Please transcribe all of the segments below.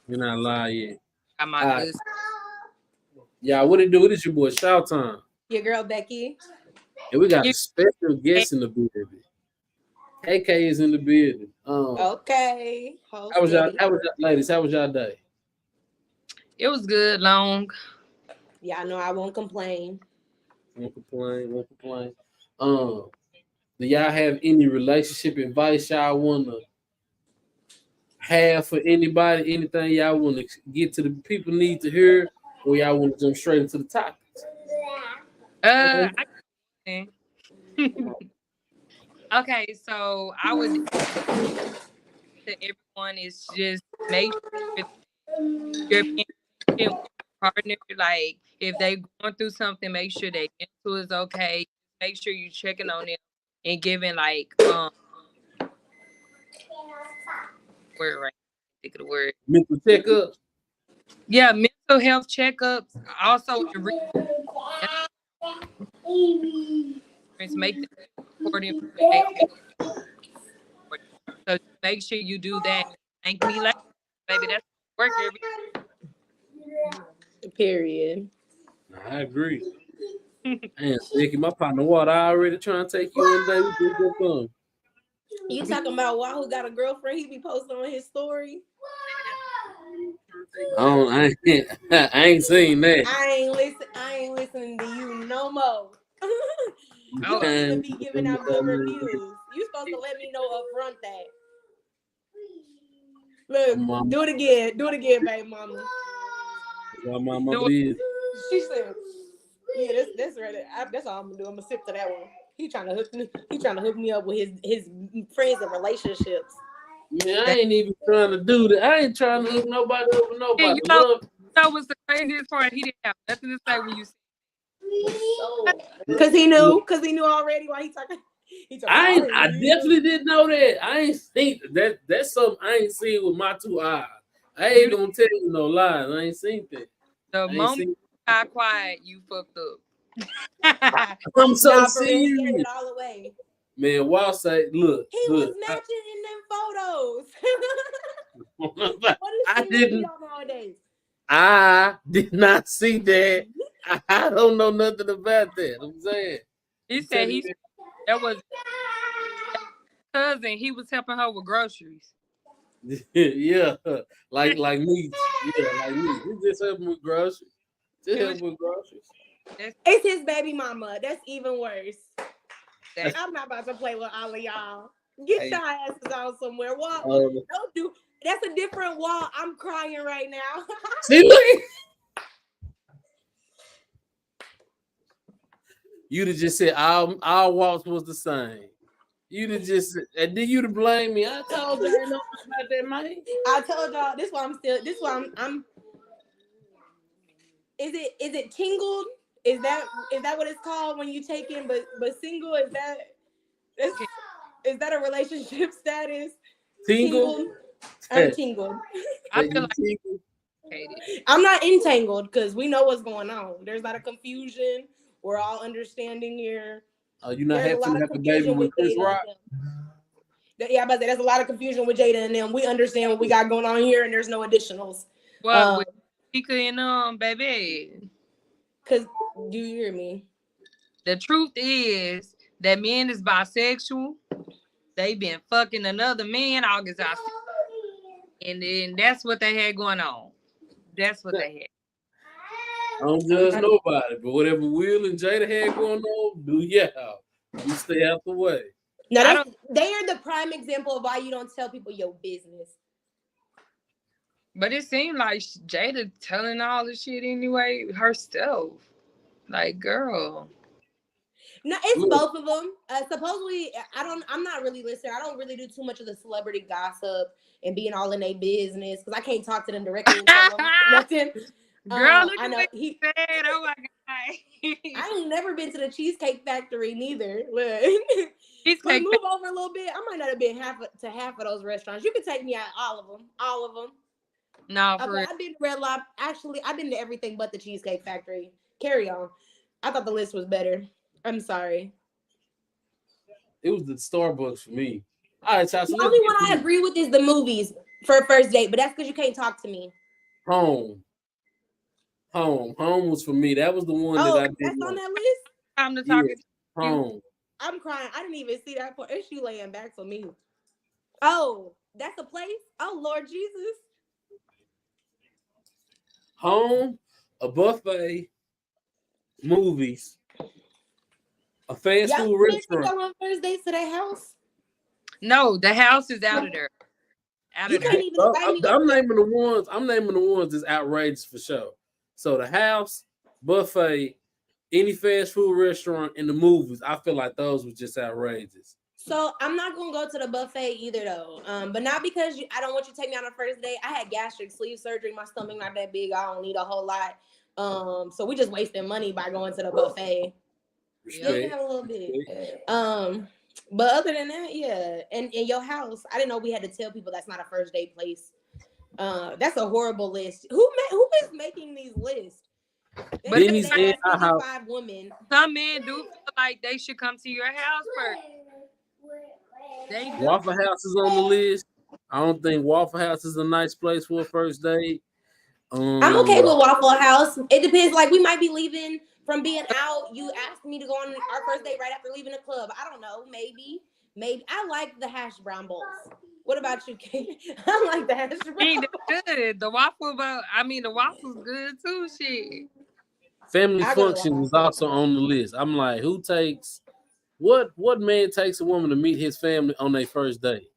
You're not lying yet. Got my All right. good. Yeah, what it do? It is your boy Shout Time. Your girl Becky. And we got a You- special guest in the building. KK is in the building. Okay. Whole How was y'all? city. How was y'all, ladies? How was y'all day? It was good, long. Y'all know I won't complain. Won't complain. Won't complain. Um, do y'all have any relationship advice y'all wanna have for anybody? Anything y'all wanna get to the people need to hear, or y'all wanna jump straight into the topics? I can. Okay, so I would to everyone is just make sure you're being patient with your partner. Like if they going through something, make sure they mental is okay. Make sure you checking on them and giving like word right. Think of the word. Mental checkup. Yeah, mental health checkups. Also, make them supportive when they so make sure you do that. Thank me later, baby. That's work every. Period. I agree. And Nicky, my partner, what I already trying to take you one day. We just go come. You talking about Wahoo got a girlfriend? He be posting on his story. I ain't seen that. I ain't listening to you no more. You Oh, don't even be giving out good reviews. You supposed to let me know up front that. Look, Mama. do it again. Do it again, baby mama. My mama Do did. She said, "Yeah, that's right. That's all I'm gonna do. I'm gonna sip to that one." He trying to hook me. He trying to hook me up with his friends and relationships. Man, I ain't even trying to do that. I ain't trying to hook nobody up with and nobody. you know, Love. what's the craziest part? He didn't have nothing to say when you said. Cause he knew already why he talking. He talking. I definitely didn't know that. I ain't seen that. That's something I ain't seen with my two eyes. I ain't You gonna tell you no lies. I ain't seen that. the I ain't moment seen. you got quiet, you fucked up. I'm so Nah, for real, he gave serious, it all away. man. Wall say, look, He was look. matching in them photos. I, What is I she didn't. on nowadays? I did not see that. I don't know nothing about that. I'm saying. He I'm said telling you. that was cousin. He was helping her with groceries. Yeah, like me. Yeah, like me. He just help me with groceries. Just He help was with groceries. that's, It's his baby mama. That's even worse. that. I'm not about to play with all of y'all. Get Hey, your asses out somewhere. Walk. um, Don't do. That's a different wall. I'm crying right now. see, look. You'd have just said all walks was the same. You'd have just and then you'd have blamed me. I told you I ain't know about that, man. I told y'all. This why I'm still. This why I'm. Is it tingled? Is that what it's called when you take in but single? Is that a relationship status? Tingle. Tingled. I'm Hey, tingled. I feel you like tingle. I hated. I'm not entangled because we know what's going on. There's not a confusion. We're all understanding here. You not There's a happy lot to of have a baby confusion with with Chris Jada and Rock? them. Yeah, but there's a lot of confusion with Jada and them. We understand what we got going on here, and there's no additionals. What with Tika and baby? Cause do you hear me? The truth is that men is bisexual. They been fucking another man August I see. And then that's what they had going on. That's what they I don't judge nobody, but whatever Will and Jada had going on, do yeah. You stay out the way. No, had. I don't they are the prime example of why you don't tell people your business. but it seemed like Jada telling all the shit anyway herself. Like, girl. No, it's Look, both of them. Supposedly, I'm not really listening. I don't really do too much of the celebrity gossip and being all in their business because I can't talk to them directly and tell them nothing. Girl, look I at know what you said. Oh my god. I ain't never been to the Cheesecake Factory neither. Look, He's look, like, move over a little bit. I might not have been half of those restaurants. You can take me out all of them. no, for Okay, real. I've been to Red Lobster. Actually, I've been to everything but the Cheesecake Factory. Carry on. I thought the list was better. I'm sorry. it was the Starbucks for me. All right, The Tasha, let's only get one to I this. agree with is the movies. for a first date, but that's because you can't talk to me. Home was for me. That was the one that I did. That's on that list. Time to talk. Yes, home. I'm crying. I didn't even see that part. Is she laying back for me? Oh, that's a place. Oh, Lord Jesus. Home, a buffet, movies, a fast food restaurant. Y'all on first dates to that house? No, the house is out of there. Out You of there. can't even invite me. I'm naming the ones. I'm naming the ones that's outrageous for sure. So the house, buffet, any fast food restaurant, and the movies. I feel like those were just outrageous. So I'm not gonna go to the buffet either though. But not because I don't want you to take me on a first date. I had gastric sleeve surgery. My stomach not that big. I don't need a whole lot. So we just wasting money by going to the buffet. Yeah, we have a little bit. But other than that, yeah. And in your house, I didn't know we had to tell people that's not a first date place. That's a horrible list. Who is making these lists? But Denny's and five women. Some men do feel like they should come to your house first. Waffle House is on the list. I don't think Waffle House is a nice place for a first date. I'm okay with Waffle House. It depends. Like we might be leaving from being out. You asked me to go on our first date right after leaving the club. I don't know. Maybe. I like the hash brown bowls. What about you, Kate? I like the hash brown. Good. The waffle's good too. Shit. Family function is also on the list. I'm like, who takes what man takes a woman to meet his family on their first date?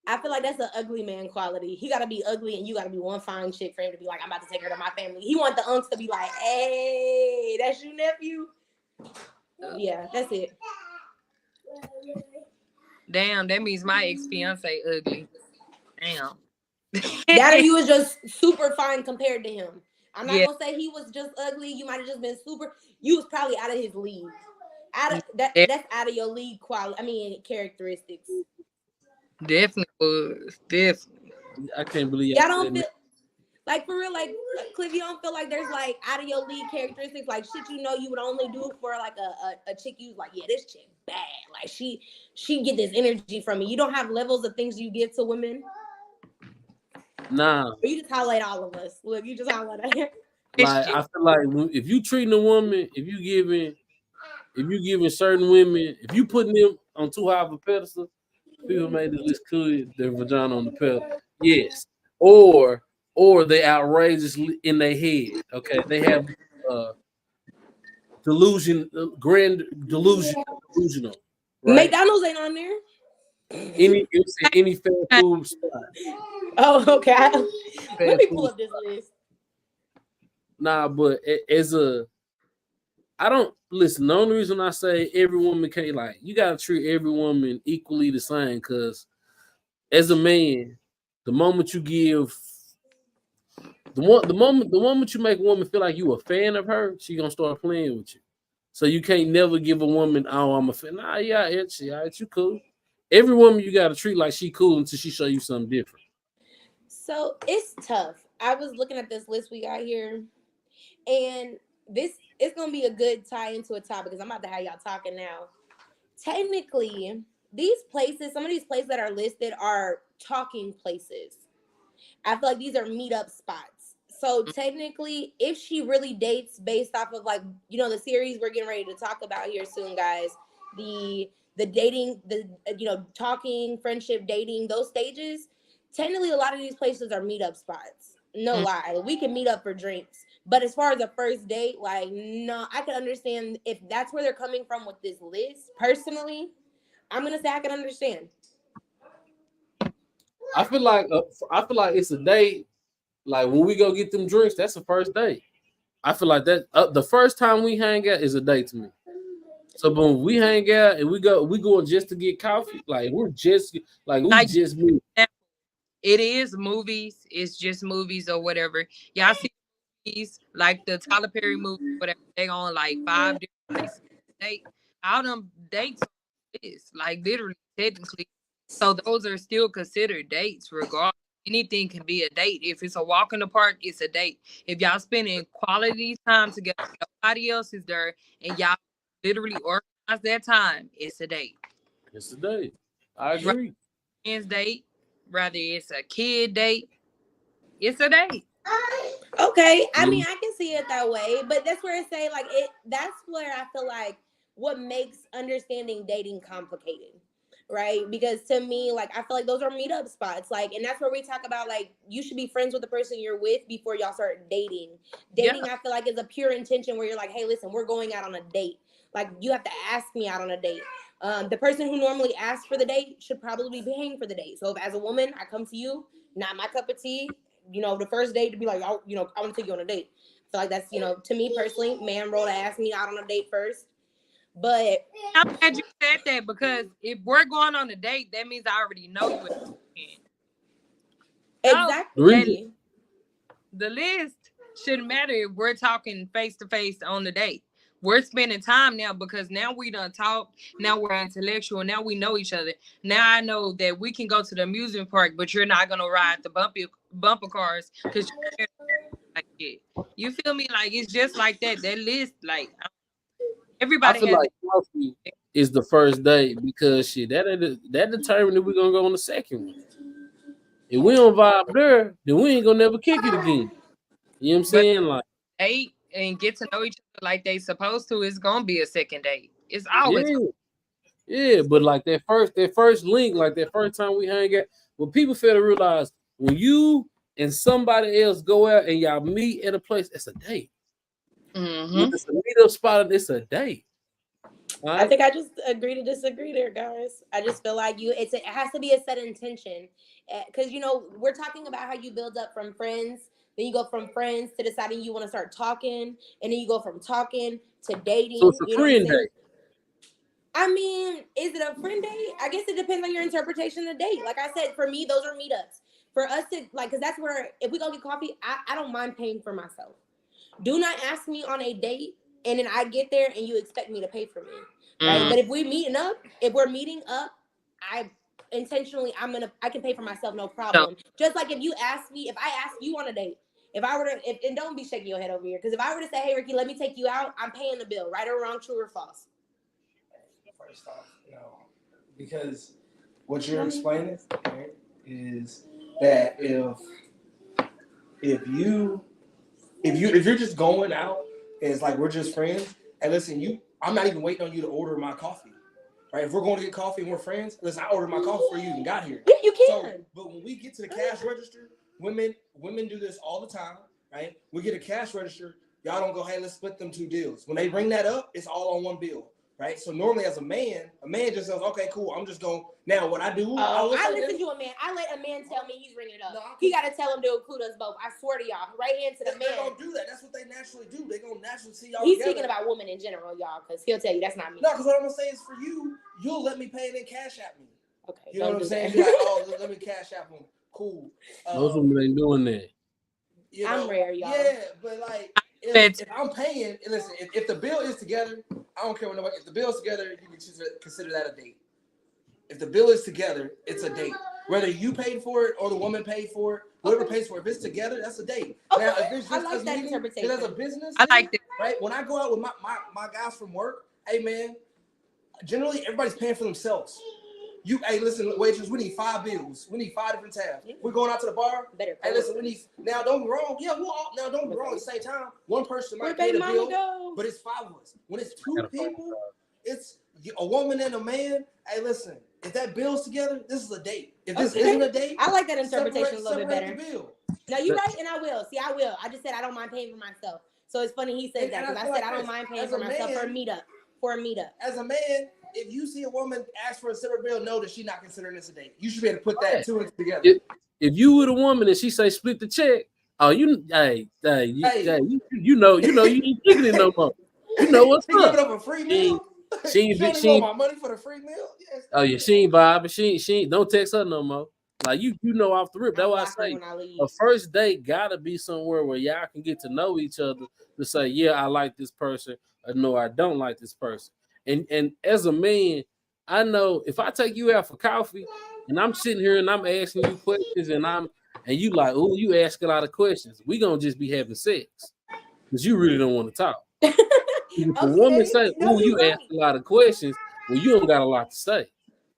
I feel like that's an ugly man quality. He gotta be ugly and you gotta be one fine chick for him to be like, I'm about to take her to my family. He want the unks to be like, hey, that's your nephew. Yeah, that's it. Damn, that means my ex-fiance ugly. Damn. That or you was just super fine compared to him. I'm not gonna say he was just ugly. You might have just been super. You was probably out of his league. That's out of your league quality. I mean characteristics. Definitely was. Definitely. I can't believe y'all don't feel like for real, like Cliff, you don't feel like there's like out of your league characteristics, like shit you would only do for like a chick you like, yeah, this chick bad. Like she get this energy from me. You don't have levels of things you give to women. Nah. Or you just highlight all of us. Look, you just highlight it. Like I feel like if you treating a woman, if you giving certain women, if you putting them on too high of a pedestal, people made this list could their vagina on the pedestal. Yes. Or they outrageous in their head. Okay. They have delusional. Right? McDonald's ain't on there. Any fast food spot. Oh, okay. Let me pull up this list. Nah, but I don't listen. The only reason I say every woman can't, like, you gotta treat every woman equally the same. Because as a man, the moment you give the moment you make a woman feel like you a fan of her, she gonna start playing with you. So you can't never give a woman, oh, I'm a fan. Nah, yeah, you cool. Every woman you gotta treat like she cool until she show you something different. So it's tough. I was looking at this list we got here, and this is gonna be a good tie into a topic because I'm about to have y'all talking now. Technically, some of these places that are listed are talking places. I feel like these are meetup spots. So technically, if she really dates based off of like, the series we're getting ready to talk about here soon, guys, the dating, talking, friendship, dating, those stages, technically a lot of these places are meetup spots. No lie. We can meet up for drinks. But as far as a first date, like, no, I can understand if that's where they're coming from with this list. Personally, I'm going to say I can understand. I feel like it's a date. Like when we go get them drinks, that's the first date. I feel like that the first time we hang out is a date to me. So when we hang out and we going just to get coffee, like we just meet. It is movies. It's just movies or whatever. Y'all see movies like the Tyler Perry movie, whatever. They on like 5 different places. All them dates is like literally technically. So those are still considered dates, regardless. Anything can be a date. If it's a walk in the park, it's a date. If y'all spending quality time together, nobody else is there, and y'all literally organize that time, it's a date. It's a date. I agree. Friends date, Whether it's a kid date, it's a date. Okay, I mean, I can see it that way, but that's where I say like it. That's where I feel like what makes understanding dating complicated, right? Because to me, like I feel like those are meetup spots, like, and that's where we talk about like you should be friends with the person you're with before y'all start dating. Dating, I feel like is a pure intention where you're like, hey, listen, we're going out on a date. Like you have to ask me out on a date. The person who normally asks for the date should probably be paying for the date. So if as a woman I come to you, not my cup of tea. The first date to be like, I want to take you on a date. I feel like that's, to me personally, man role to ask me out on a date first. But I'm glad you said that because if we're going on a date, that means I already know you. Exactly. The list shouldn't matter if we're talking face to face on the date. We're spending time now because now we done talk. Now we're intellectual. Now we know each other. Now I know that we can go to the amusement park, but you're not gonna ride the bumper cars because you're like it. You feel me? Like it's just like that. That list, like everybody. I feel like coffee is the first date because shit that determined if we're gonna go on the second one. If we don't vibe there, then we ain't gonna never kick it again. You know what I'm saying? Like date and get to know each other like they supposed to, it's gonna be a second date. It's always yeah, but like that first link, like that first time we hang out, what people fail to realize when you and somebody else go out and y'all meet at a place, it's a date. When it's a meetup spot, it's a date. Right? I think I just agree to disagree there, guys. I just feel like it has to be a set intention, because we're talking about how you build up from friends. Then you go from friends to deciding you want to start talking, and then you go from talking to dating. So it's a friend date. I mean, is it a friend date? I guess it depends on your interpretation of date. Like I said, for me, those are meetups. For us to because that's where if we go get coffee, I don't mind paying for myself. Do not ask me on a date, and then I get there and you expect me to pay for me, right? But if we're meeting up, I can pay for myself, no problem. No. Just like if I ask you on a date, if I were to, and don't be shaking your head over here, because if I were to say, hey Ricky, let me take you out, I'm paying the bill, right or wrong, true or false? First off, no, because what you're explaining, right, is that if you're just going out and it's like we're just friends, and listen, I'm not even waiting on you to order my coffee. Right, if we're going to get coffee and we're friends, listen, I ordered my coffee for you and got here. Yeah, you can. So, but when we get to the cash register, women do this all the time, right? We get a cash register, y'all don't go, hey, let's split them two deals. When they bring that up, it's all on one bill, right? So normally as a man just says, okay, cool, I'm just going. Now what I do, I listen to a man. I let a man tell me he's ringing it up. No, he got to tell him to include us both. I swear to y'all, right hand to the man. They're going to do that. That's what they naturally do. They're going to naturally see y'all He's together. speaking about women in general, y'all, because he'll tell you that's not me. No, because what I'm going to say is for you, you'll let me pay and then cash at me. Okay. You know what I'm saying? You're like, oh, let me cash app them. Cool. Those women ain't doing that. I'm rare, y'all. Yeah, but like, if I'm paying, listen, if the bill is together, I don't care what nobody. If the bill is together, you can consider that a date. If the bill is together, it's a date. Whether you paid for it or the woman paid for it, whoever pays for it, if it's together, that's a date. Okay. Now, if it's just I like that interpretation. As a business, I like that. Right? When I go out with my guys from work, hey man, generally everybody's paying for themselves. Hey, listen, waitress, we need 5 bills. We need 5 different tabs. We're going out to the bar. Hey, listen, we need. Now, don't be wrong. Yeah, don't be wrong. At the same time, one person might pay the bill, but it's 5 of us. When it's 2 people, it's a woman and a man. Hey, listen, if that bill's together, this is a date. If this isn't a date, I like that interpretation a little bit better. The bill. No, you're right, and I will. See, I will. I just said I don't mind paying for myself. So it's funny he said that because I said I don't mind paying for myself for a meetup. As a man, if you see a woman ask for a separate bill, know that she's not considering this a date. You should be able to put that 2 and 2 together. If you with a woman and she say split the check, you know you ain't thinking it no more. You know what's up? Giving up a free meal. She ain't my money for the free meal. Yes. Oh yeah, she ain't vibe, but she ain't. Don't text her no more. Like you know off the rip. That's why I say a first date gotta be somewhere where y'all can get to know each other to say, yeah, I like this person, or no, I don't like this person. And as a man, I know if I take you out for coffee and I'm sitting here and I'm asking you questions and you like, oh, you ask a lot of questions, we gonna just be having sex because you really don't want to talk. If a woman say, oh, you ask a lot of questions, well, you don't got a lot to say.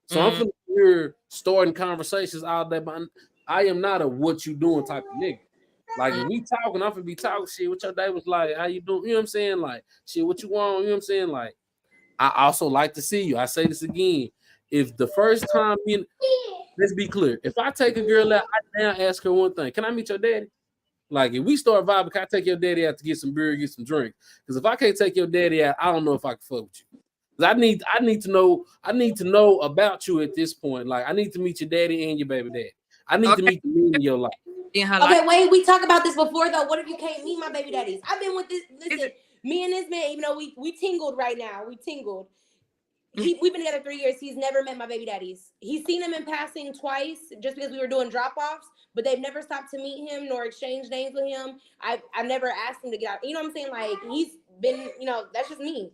So I'm gonna here starting conversations all day, but I am not a what you doing type of nigga. Like if we talking, I'm gonna be talking shit. What your day was like? How you doing? You know what I'm saying? Like shit, what you want? You know what I'm saying? Like I also like to see you. I say this again. If the first time let's be clear. If I take a girl out, I now ask her one thing. Can I meet your daddy? Like if we start vibing, can I take your daddy out to get some beer, get some drink? Because if I can't take your daddy out, I don't know if I can fuck with you. I need to know about you at this point. Like I need to meet your daddy and your baby daddy. I need to meet the men in your life. Okay, wait, we talked about this before though. What if you can't meet my baby daddies? I've been with this. Listen, me and this man, even though we tingled right now, we tingled. We've been together 3 years. He's never met my baby daddies. He's seen them in passing twice, just because we were doing drop-offs. But they've never stopped to meet him nor exchange names with him. I've never asked him to get out. You know what I'm saying? Like he's been, that's just me.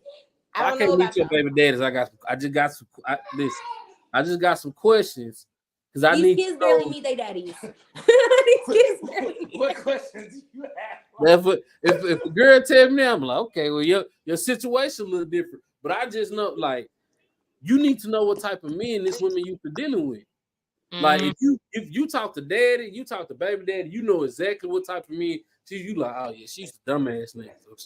I don't know about your baby daddies. I just got some questions because I need. These kids barely meet their daddies. What questions do you have? If the girl tell me, I'm like, okay, well your situation a little different, but I just know like you need to know what type of men this women used to dealing with. Mm-hmm. Like if you talk to daddy, you talk to baby daddy, you know exactly what type of men. You like, oh yeah, she's a dumbass nigga. So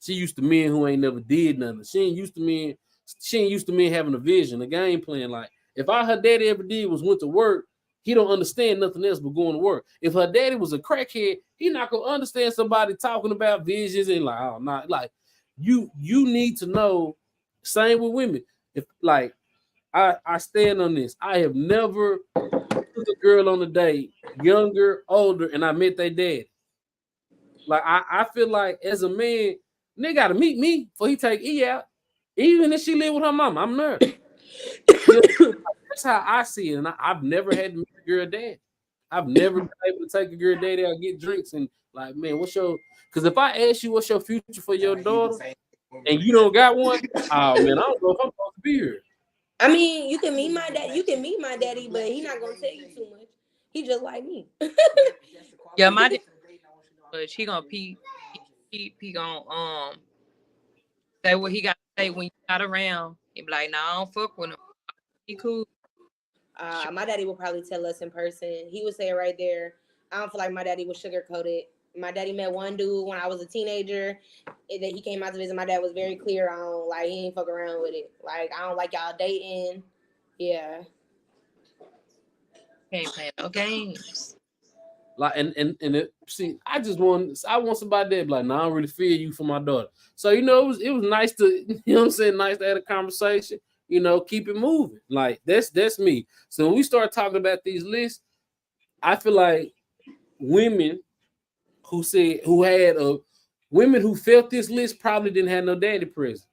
she used to men who ain't never did nothing. She ain't used to men having a vision, a game plan. Like if all her daddy ever did was went to work, he don't understand nothing else but going to work. If her daddy was a crackhead, he not gonna understand somebody talking about visions and like, oh, not like you need to know. Same with women. If like I stand on this, I have never took a girl on a date, younger, older, and I met their dad. Like I feel like as a man, they gotta meet me before he take E out. Even if she live with her mama, I'm nervous. That's how I see it. And I've never had to meet a girl dad. I've never been able to take a girl daddy out, get drinks, and like, man, because if I ask you what's your future for your daughter and you don't got one, oh man, I don't know if I'm supposed to be here. I mean, you can meet my dad. You can meet my daddy, but he's not gonna tell you too much. He just like me. Yeah, my daddy, but she gonna he gonna say what he got to say when you not around. He be like, nah, I don't fuck with him. He cool. My daddy will probably tell us in person. He would say it right there. I don't feel like my daddy was sugarcoated. My daddy met one dude when I was a teenager. That he came out to visit. My dad was very clear on like he ain't fuck around with it. Like I don't like y'all dating. Yeah. Can't play no games. Like see, I want somebody that be like, nah, I don't really feel you for my daughter. So it was nice to, you know what I'm saying, nice to have a conversation, keep it moving. Like that's me. So when we start talking about these lists, I feel like women women who felt this list probably didn't have no daddy present.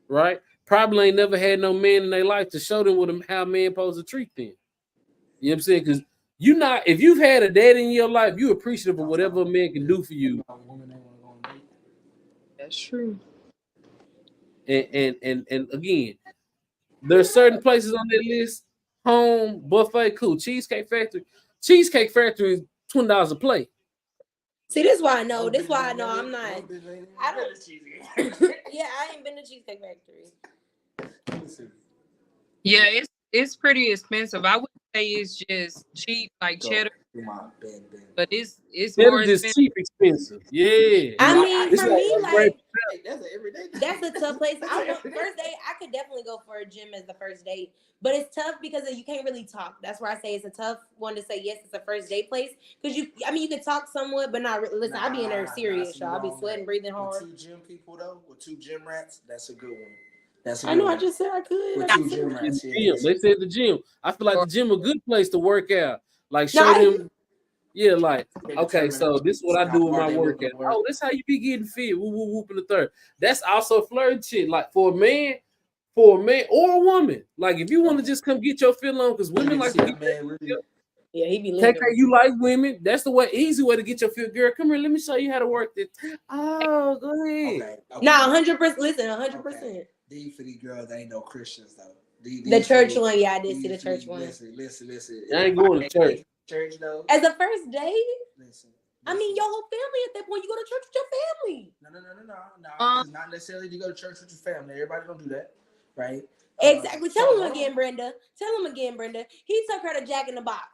Right? Probably ain't never had no man in their life to show them how a man supposed to treat them. You know what I'm saying? Because if you've had a daddy in your life, you're appreciative of whatever a man can do for you. That's true. And again, there's certain places on that list. Home, buffet, cool. Cheesecake Factory. Cheesecake Factory is $20 a plate. See, this is why I know. This is why I know I'm not. I don't. Yeah, I ain't been to Cheesecake Factory. Yeah, it's pretty expensive. I would say it's just cheap, like cheddar. But it's more expensive. Cheap, expensive. Yeah. I mean, for me, like that's an everyday. That's a tough place. First date, I could definitely go for a gym as the first date, but it's tough because you can't really talk. That's why I say it's a tough one to say yes. It's a first date place because you can talk somewhat, but not really. Listen, I be in there serious, y'all. I be sweating, breathing hard. With 2 gym people though, with 2 gym rats, that's a good one. I know. I just said I could. With 2 gym rats, yeah. They said the gym. I feel like the gym a good place to work out. Like show them. Yeah, like, okay, so this is what I do with my workout. Oh, this how you be getting fit. Whoop, whoop, whoop in the third. That's also flirting shit. Like for a man or a woman. Like if you want to just come get your feel on, because women like to get yeah, he be take how you like women. That's the easy way to get your feel. Girl, come here, let me show you how to work this. Oh, go ahead. Okay. Nah, 100%. Listen, 100%. These for these girls, ain't no Christians though. The church one, yeah, I did see the church one. Listen. I ain't going to church. Church though. As a first date? Listen. I mean, your whole family at that point. You go to church with your family. No. It's not necessarily you go to church with your family. Everybody don't do that, right? Exactly. Tell him again, Brenda. Tell him again, Brenda. He took her to Jack in the Box.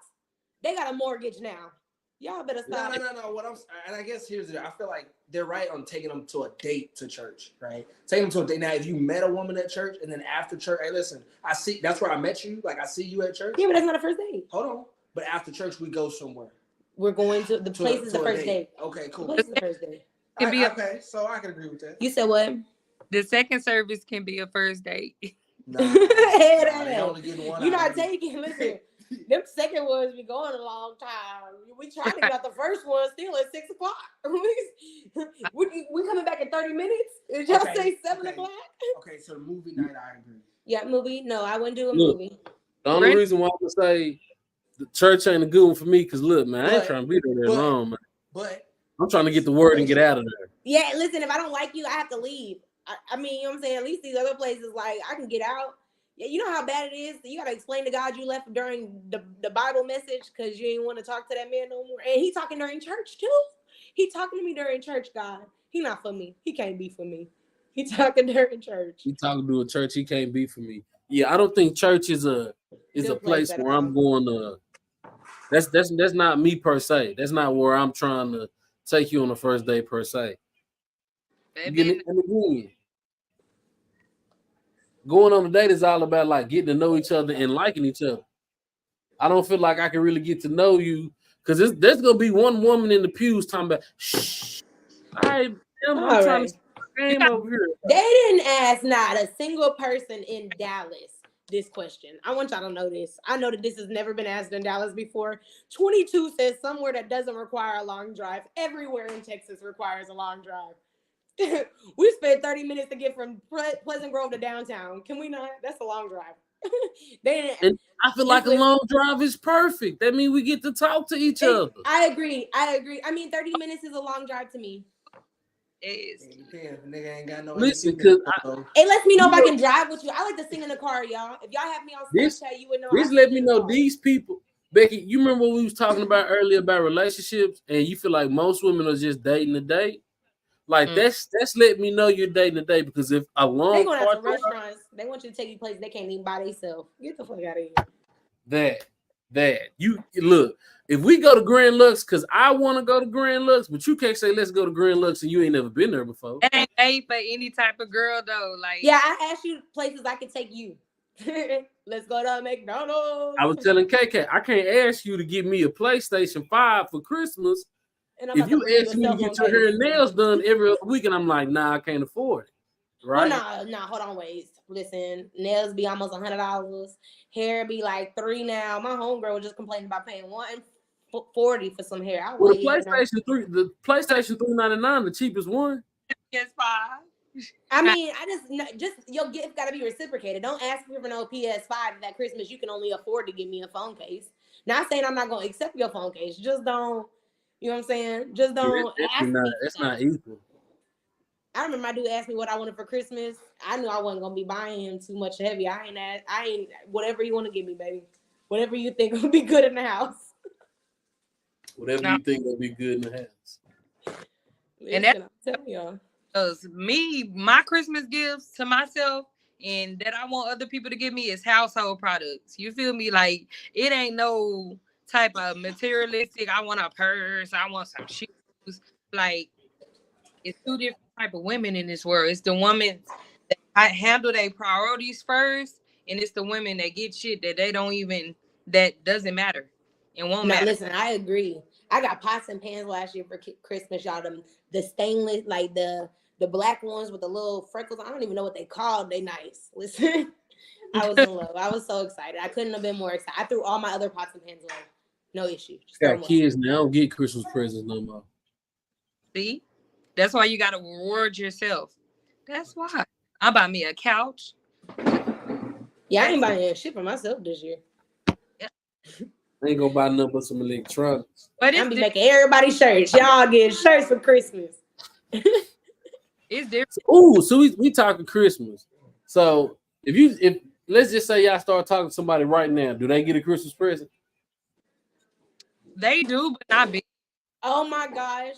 They got a mortgage now. Y'all better stop. No. And I guess I feel like they're right on taking them to a date to church, right? Taking them to a date. Now, if you met a woman at church and then after church, hey, listen, I see that's where I met you. Like I see you at church. Yeah, but that's not a first date. Hold on. But after church, we go somewhere. We're going to the place is the first date. Okay, cool. The place is the first date. Okay, so I can agree with that. You said what? The second service can be a first date. Nah, they only getting one. You're not taking. Listen, them second ones be going a long time. We trying to get out the first one still at 6 o'clock. we coming back in 30 minutes. Did y'all say 7 o'clock? Okay, so movie night, I agree. Yeah, movie. No, I wouldn't do a movie. The only reason why I would say the church ain't a good one for me, because look, man, I ain't trying to be there that long, man. But I'm trying to get the word and get out of there. Yeah, listen, if I don't like you, I have to leave. I mean, you know what I'm saying? At least these other places, like, I can get out. Yeah, you know how bad it is? You got to explain to God you left during the Bible message because you ain't want to talk to that man no more. And he talking during church, too. He talking to me during church, God. He not for me. He can't be for me. He talking during church. He talking to a church. He can't be for me. Yeah, I don't think church is a place where I'm going to. That's not me per se. That's not where I'm trying to take you on the first day per se. And again, going on a date is all about like getting to know each other and liking each other. I don't feel like I can really get to know you because there's gonna be one woman in the pews talking about shh. I'm trying to game over here. They didn't ask not a single person in Dallas this question. I want y'all to know this. I know that this has never been asked in Dallas before. 22 says somewhere that doesn't require a long drive. Everywhere in Texas requires a long drive. We spent 30 minutes to get from Pleasant Grove to downtown. Can we not? That's a long drive. And I feel like a long drive is perfect. That means we get to talk to each other. I agree. I mean, 30 minutes is a long drive to me. It is. Nigga ain't got no. Listen, because it lets me know if I can drive with you. I like to sing in the car, y'all. If y'all have me on Snapchat, you would know. This let me know these people. Becky, you remember what we was talking about earlier about relationships, and you feel like most women are just dating a date. Like that's let me know you're dating a date because if a long they going out to restaurants, they want you to take you places they can't even buy themselves. Get the fuck out of here. That you look. If we go to Grand Lux, because I want to go to Grand Lux, but you can't say let's go to Grand Lux and you ain't never been there before. That ain't for any type of girl though. Like yeah, I asked you places I could take you. Let's go to McDonald's. I was telling KK, I can't ask you to give me a PlayStation 5 for Christmas. And if you ask me to get your hair and nails done every other week, and I'm like, nah, I can't afford it. Right? Well, no, hold on, wait. Listen, nails be almost $100. Hair be like $3 now. My homegirl was just complaining about paying $140 for some hair. Well, the PlayStation 399, the cheapest one. PS5. I mean, just your gift got to be reciprocated. Don't ask me for no PS5 that Christmas. You can only afford to give me a phone case. Not saying I'm not gonna accept your phone case. Just don't. You know what I'm saying? Just don't ask me. It's not equal. I remember my dude asked me what I wanted for Christmas. I knew I wasn't gonna be buying him too much heavy. I ain't whatever you want to give me, baby. Whatever you think will be good in the house. Whatever you think will be good in the house. And that's tell y'all. Because my Christmas gifts to myself and that I want other people to give me is household products. You feel me? Like it ain't no type of materialistic. I want a purse. I want some shoes. Like it's two different type of women in this world. It's the women that handle their priorities first, and it's the women that get shit that they don't even that doesn't matter and won't matter. Listen, I agree. I got pots and pans last year for Christmas, y'all. The stainless, like the black ones with the little freckles. I don't even know what they called. They nice. Listen, I was in love. I was so excited. I couldn't have been more excited. I threw all my other pots and pans away. No issue. Got kids now. I don't get Christmas presents no more. See, that's why you gotta reward yourself. That's why I buy me a couch. Yeah, I ain't buying shit for myself this year. I ain't gonna buy nothing but some electronics. But I'm be making everybody shirts. Y'all get shirts for Christmas. It's different. Ooh, so we talking Christmas. So if let's just say y'all start talking to somebody right now, do they get a Christmas present? They do, but not big. Oh my gosh.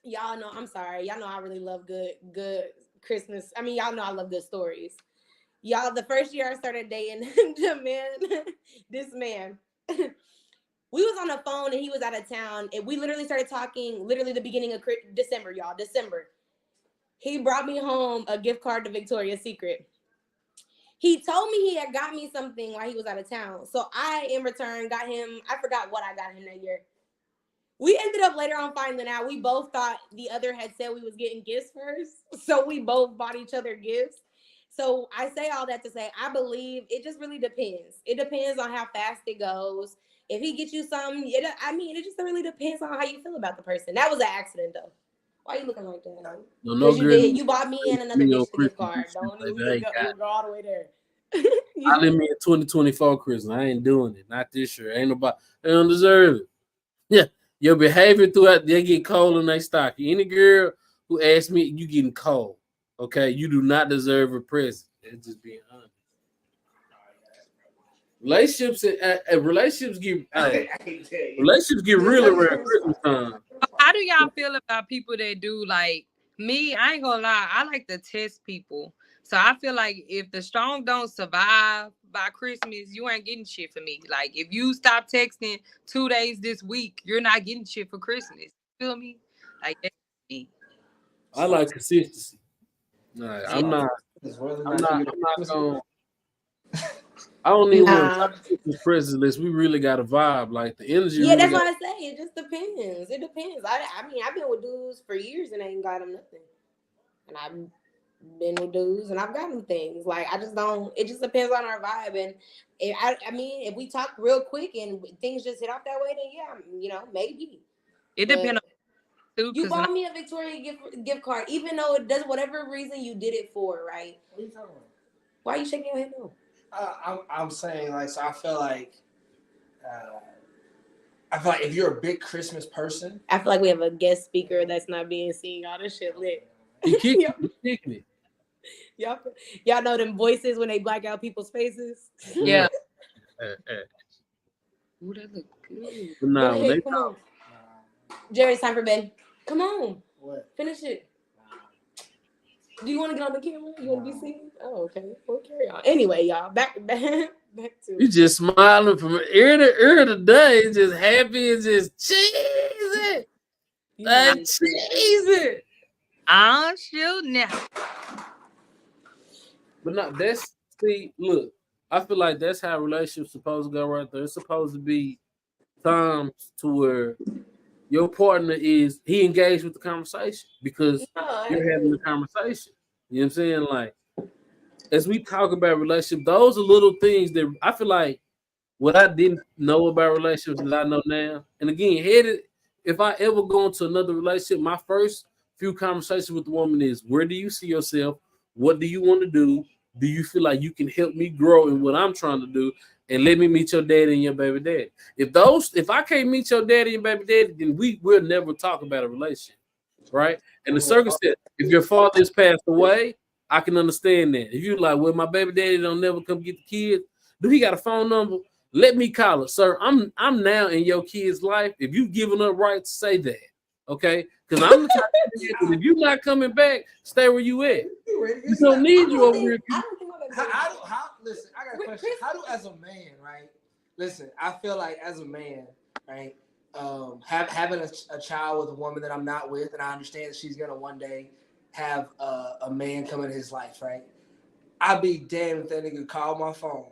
Y'all know, I'm sorry. Y'all know I really love good Christmas. I mean, y'all know I love good stories. Y'all, the first year I started dating this man, we was on the phone and he was out of town, and we literally started talking literally the beginning of December, y'all. December. He brought me home a gift card to Victoria's Secret. He told me he had got me something while he was out of town. So I, in return, got him, I forgot what I got him that year. We ended up later on finding out we both thought the other had said we was getting gifts first. So we both bought each other gifts. So I say all that to say, I believe it just really depends. It depends on how fast it goes. If he gets you something, it just really depends on how you feel about the person. That was an accident, though. Why are you looking like that? No you girl. You bought me and another bitch the gift card. Don't even go all the way there. I live me in 2024 Christmas. I ain't doing it. Not this year. Ain't nobody. They don't deserve it. Yeah. Your behavior throughout, they get cold and they stock you. Any girl who asks me, you getting cold. Okay, you do not deserve a present. It's just being honest. Relationships get real around Christmas time. How do y'all feel about people that do like me? I ain't gonna lie, I like to test people. So I feel like if the strong don't survive by Christmas, you ain't getting shit for me. Like if you stop texting 2 days this week, you're not getting shit for Christmas. Feel me? Like that's me. I like consistency. No, I'm not going. I don't even want Christmas presents unless we really got a vibe. Like the energy. Yeah, that's what I say. It just depends. It depends. I mean, I've been with dudes for years and I ain't got them nothing. And I've been with dudes and I've gotten things. Like I just don't. It just depends on our vibe. And if we talk real quick and things just hit off that way, then yeah, maybe. It depends. You bought me a Victoria gift card, even though it does whatever reason you did it for, right? What are you talking about? Why are you shaking your head no? I'm saying like, so I feel like if you're a big Christmas person, I feel like we have a guest speaker that's not being seen. All this shit lit. He kicking it. Y'all know them voices when they black out people's faces. Yeah. Ooh, that look good. Nah, when they come on. Jerry, it's time for bed. Come on. What? Finish it. Do you want to get on the camera? You want to be seen? Oh, okay. We'll carry on. Anyway, y'all, back to you just smiling from ear to ear today, just happy and just cheesy. Cheesy. I'll shoot now. But no, look, I feel like that's how relationships supposed to go right there. It's supposed to be times to where your partner he engaged with the conversation because you're having the conversation. You know what I'm saying? Like, as we talk about relationships, those are little things that I feel like what I didn't know about relationships that I know now. And again, if I ever go into another relationship, my first few conversations with the woman is, where do you see yourself? What do you want to do? Do you feel like you can help me grow in what I'm trying to do? And let me meet your daddy and your baby daddy. If I can't meet your daddy and baby daddy, then we'll never talk about a relationship, right? And the circumstance, if your father has passed away, I can understand that. If you're like, well, my baby daddy don't never come get the kids, do he got a phone number? Let me call it, sir. I'm now in your kid's life. If you've given up rights, say that, okay? Because I'm the type of man, if you're not coming back, stay where you at. You don't need you over here. Listen, I got a question. How do, as a man, right? Listen, I feel like as a man, right, having a child with a woman that I'm not with, and I understand that she's gonna one day have a man come in his life, right? I'd be damned if that nigga called my phone,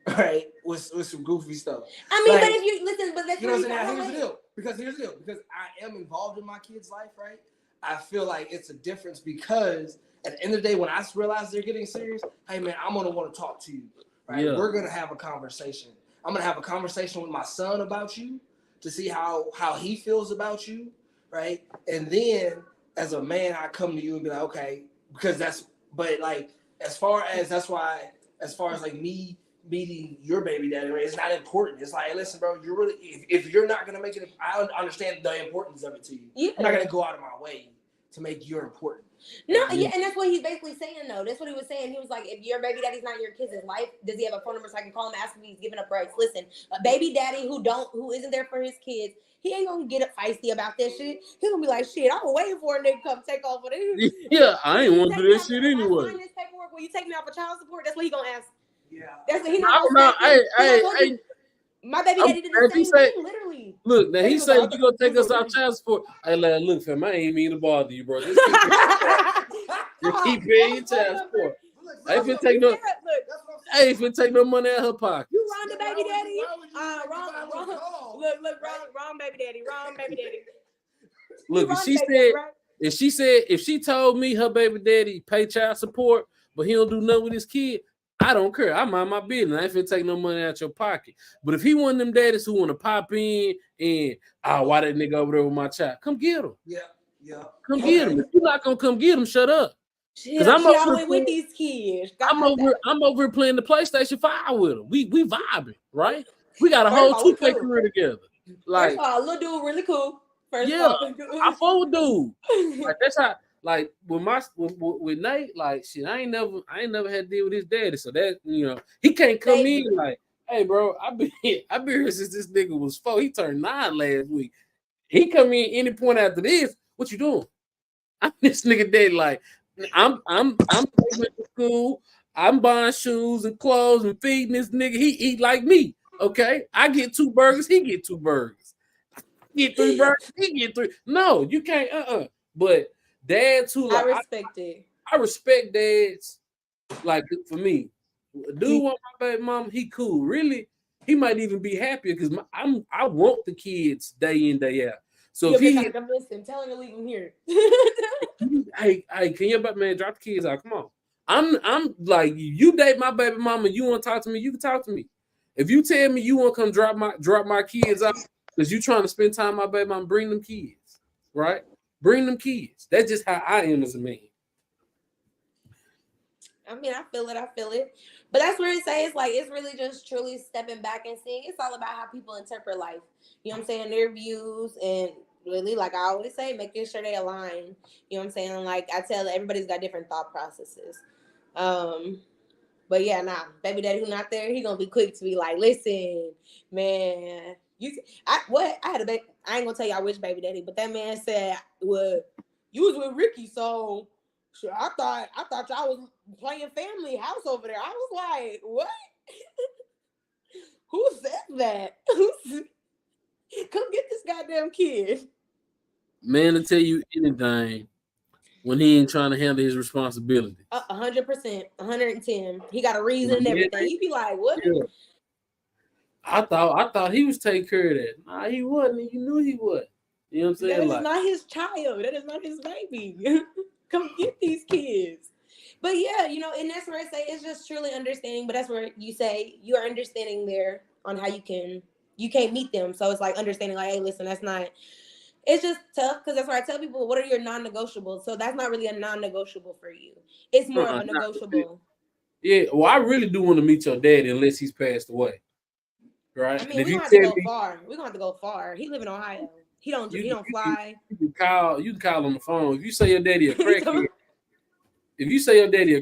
right, with some goofy stuff. I mean, like, but if you listen, but that's, you know what I'm saying. Here's the deal. Because I am involved in my kid's life, right? I feel like it's a difference because at the end of the day, when I realize they're getting serious, hey man, I'm gonna want to talk to you, right? Yeah. We're gonna have a conversation. I'm gonna have a conversation with my son about you to see how he feels about you, right? And then as a man, I come to you and be like, okay, because as far as like me meeting your baby daddy, right, it's not important. It's like, listen, bro, you're really, if you're not gonna make it, I understand the importance of it to you. Yeah. I'm not gonna go out of my way to make you important. No, yeah, and that's what he's basically saying, though. That's what he was saying. He was like, if your baby daddy's not your kid's life, does he have a phone number so I can call him and ask him if he's giving up rights? Listen, a baby daddy who isn't there for his kids, he ain't gonna get feisty about that shit. He's gonna be like, shit, I'm waiting for a nigga to come take over this. Yeah, I ain't want to do that shit anyway. Sign this paperwork, will you take me off of child support? That's what he gonna ask. Yeah. That's what he No, not hey, my baby daddy did the same thing, literally. Look, now he said you gonna take us off child support. Hey, like, look, fam, I ain't mean to bother you, bro. Just keep paying your child support. I ain't finna take no. I ain't finna take no money out of her pocket. You wrong, the baby daddy. Wrong baby daddy. Wrong baby daddy. Look, if she told me her baby daddy pay child support, but he don't do nothing with his kid, I don't care. I mind my business. I ain't finna take no money out your pocket. But if he one of them daddies who want to pop in and why that nigga over there with my child? Come get him. Yeah. Come get him. If you're not gonna come get him, shut up. Because I'm over with these kids. I'm over here playing the PlayStation 5 with them. We vibing, right? We got a whole 2K career together. Like, first of all, little dude really cool. I fuck with dude. Like that's how. Like with Nate, like shit, I ain't never had to deal with his daddy. So that he can't come in like, hey bro, I've been here since this nigga was 4. He turned 9 last week. He come in any point after this. What you doing? I'm this nigga daddy. Like I'm taking him to school. I'm buying shoes and clothes and feeding this nigga. He eat like me. Okay, I get 2 burgers. He get 2 burgers. I get 3 burgers. He get 3. No, you can't. But dads who like, I respect it. I respect dads. Like for me, dude want my baby mama. He cool. Really, he might even be happier because I want the kids day in day out. So if he convince him, tell him to leave him here. hey, can your baby man drop the kids out? Come on. I'm like you date my baby mama. You want to talk to me? You can talk to me. If you tell me you want to come drop my kids out because you trying to spend time with my baby mama, bring them kids, right? Bring them kids. That's just how I am as a man. I mean, I feel it. But that's where it says, like, it's really just truly stepping back and seeing. It's all about how people interpret life. You know what I'm saying? Their views and really, like I always say, making sure they align. You know what I'm saying? Like, I tell everybody's got different thought processes. But yeah, baby daddy who not there, he gonna be quick to be like, listen, man, I had a baby. I ain't gonna tell y'all which baby daddy, but that man said, well, you was with Ricky, so sure, I thought y'all was playing family house over there. I was like, what? Who said that? Come get this goddamn kid. Man to tell you anything when he ain't trying to handle his responsibility. 100%, 110. He got a reason and everything. You be like, what? Yeah. I thought he was taking care of that. Nah, he wasn't, and you knew he wasn't. You know what I'm saying? That is not his child. That is not his baby. Come get these kids. But yeah, and that's where I say it's just truly understanding. But that's where you say you are understanding there on how you can't meet them. So it's like understanding, like, hey, listen, that's not. It's just tough because that's why I tell people, what are your non-negotiables? So that's not really a non-negotiable for you. It's more of a negotiable. Yeah, well, I really do want to meet your daddy unless he's passed away. Right? I mean, we're gonna have to go far. We're gonna have to go far. He live in Ohio. He don't fly. You can call on the phone. If you say your daddy a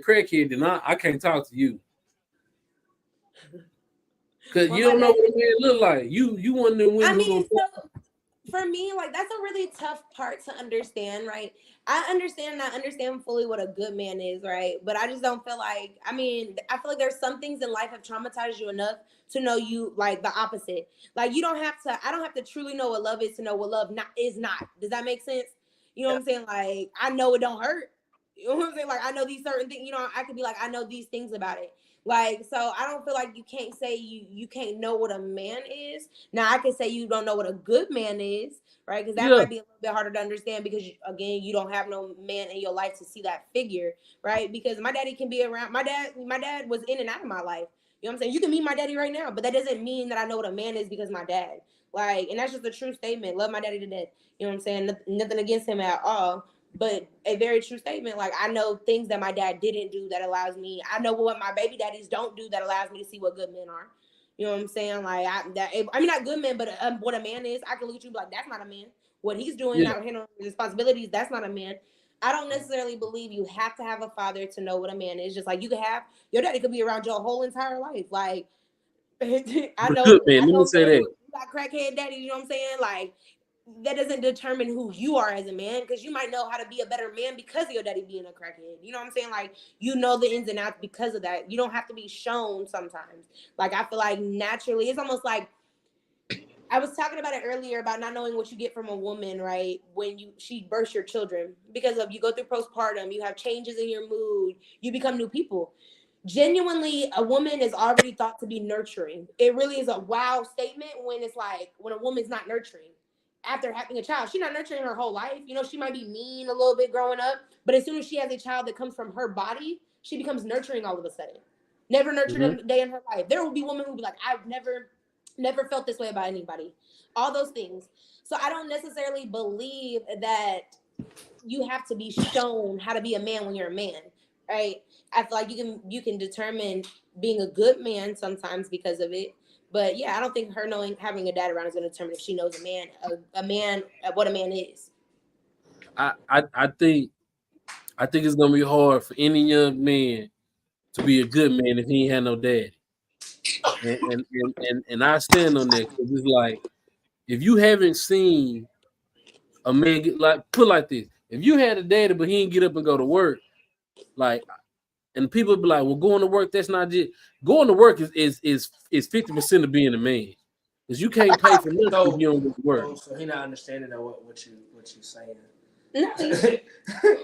crackhead, then I can't talk to you. Cause you don't know what a man look like. You one of them women. I mean, for me, like that's a really tough part to understand, right? I understand fully what a good man is, right? But I just don't feel like, I feel like there's some things in life have traumatized you enough to know you like the opposite. Like I don't have to truly know what love is to know what love is not. Does that make sense? You know what I'm saying? Like I know it don't hurt. You know what I'm saying? Like I know these certain things, I could be like, I know these things about it. Like, so I don't feel like you can't say you can't know what a man is. Now I can say you don't know what a good man is, right? Because that might be a little bit harder to understand because again, you don't have no man in your life to see that figure, right? Because my daddy can be around. My dad was in and out of my life. You know what I'm saying? You can meet my daddy right now, but that doesn't mean that I know what a man is because my dad. Like, and that's just a true statement. Love my daddy to death. You know what I'm saying? Nothing against him at all. But a very true statement. Like I know things that my dad didn't do that allows me. I know what my baby daddies don't do that allows me to see what good men are. You know what I'm saying? Like not good men, but what a man is. I can look at you like that's not a man. What he's doing, not handling responsibilities, that's not a man. I don't necessarily believe you have to have a father to know what a man is. Just like you could have your daddy could be around your whole entire life. Like I know good man. Let me men say that. who got crackhead daddy. You know what I'm saying? Like that doesn't determine who you are as a man, because you might know how to be a better man because of your daddy being a crackhead. You know what I'm saying? Like you know the ins and outs because of that. You don't have to be shown sometimes. Like I feel like naturally, it's almost like. I was talking about it earlier about not knowing what you get from a woman, right? When she births your children, because of you go through postpartum, you have changes in your mood, you become new people. Genuinely, a woman is already thought to be nurturing. It really is a wow statement when it's like when a woman's not nurturing after having a child. She's not nurturing her whole life. You know, she might be mean a little bit growing up, but as soon as she has a child that comes from her body, she becomes nurturing all of a sudden. Never nurtured a day in her life. There will be women who will be like, I've never felt this way about anybody. All those things. So I don't necessarily believe that you have to be shown how to be a man when you're a man, right? I feel like you can determine being a good man sometimes because of it. But yeah, I don't think her having a dad around is going to determine if she knows a man, what a man is. I think it's gonna be hard for any young man to be a good man if he ain't had no daddy. And I stand on that because it's like if you haven't seen a man get like put like this, if you had a daddy but he didn't get up and go to work, like, and people be like, well, going to work, that's not just going to work is 50% of being a man, because you can't pay for nothing if you don't go to work. So he not understanding what you saying. No.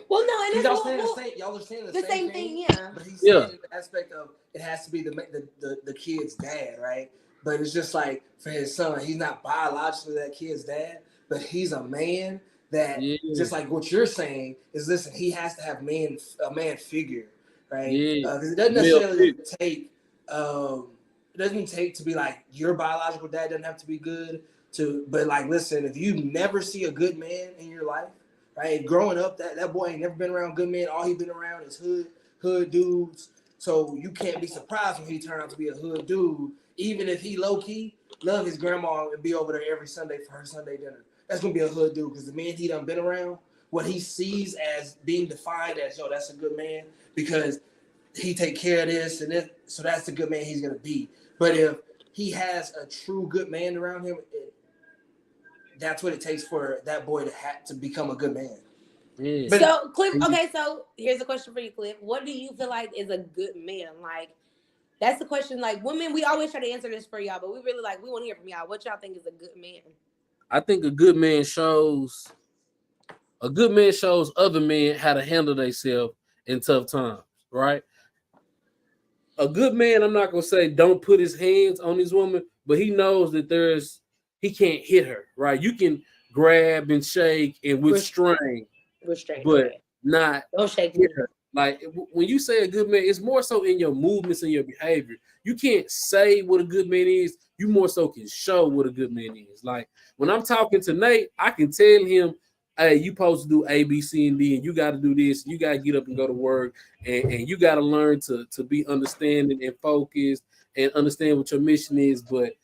Well, no, and he's all saying the same. Y'all are saying the same thing, yeah. But he's saying the aspect of it has to be the kid's dad, right? But it's just like for his son, he's not biologically that kid's dad, but he's a man that just like what you're saying is, listen, he has to have a man figure, right? Because it doesn't necessarily take it doesn't take to be like your biological dad doesn't have to be good but like, listen, if you never see a good man in your life. Right, growing up, that boy ain't never been around good men. All he been around is hood dudes. So you can't be surprised when he turned out to be a hood dude, even if he low key love his grandma and be over there every Sunday for her Sunday dinner. That's gonna be a hood dude because the man he done been around, what he sees as being defined as, yo, that's a good man because he take care of this and this. So that's the good man he's gonna be. But if he has a true good man around him, that's what it takes for that boy to become a good man. Yeah. So, Cliff, okay, so here's a question for you, Cliff. What do you feel like is a good man? Like, that's the question. Like, women, we always try to answer this for y'all, but we really we want to hear from y'all. What y'all think is a good man? I think a good man shows other men how to handle themselves in tough times, right? A good man, I'm not gonna say don't put his hands on his woman, but he knows that he can't hit her, right? You can grab and shake and restrain, but not don't shake hit her. Like when you say a good man, it's more so in your movements and your behavior. You can't say what a good man is. You more so can show what a good man is. Like when I'm talking to Nate, I can tell him, hey, you supposed to do A, B, C, and D, and you got to do this. You got to get up and go to work, and you got to learn to be understanding and focused and understand what your mission is. But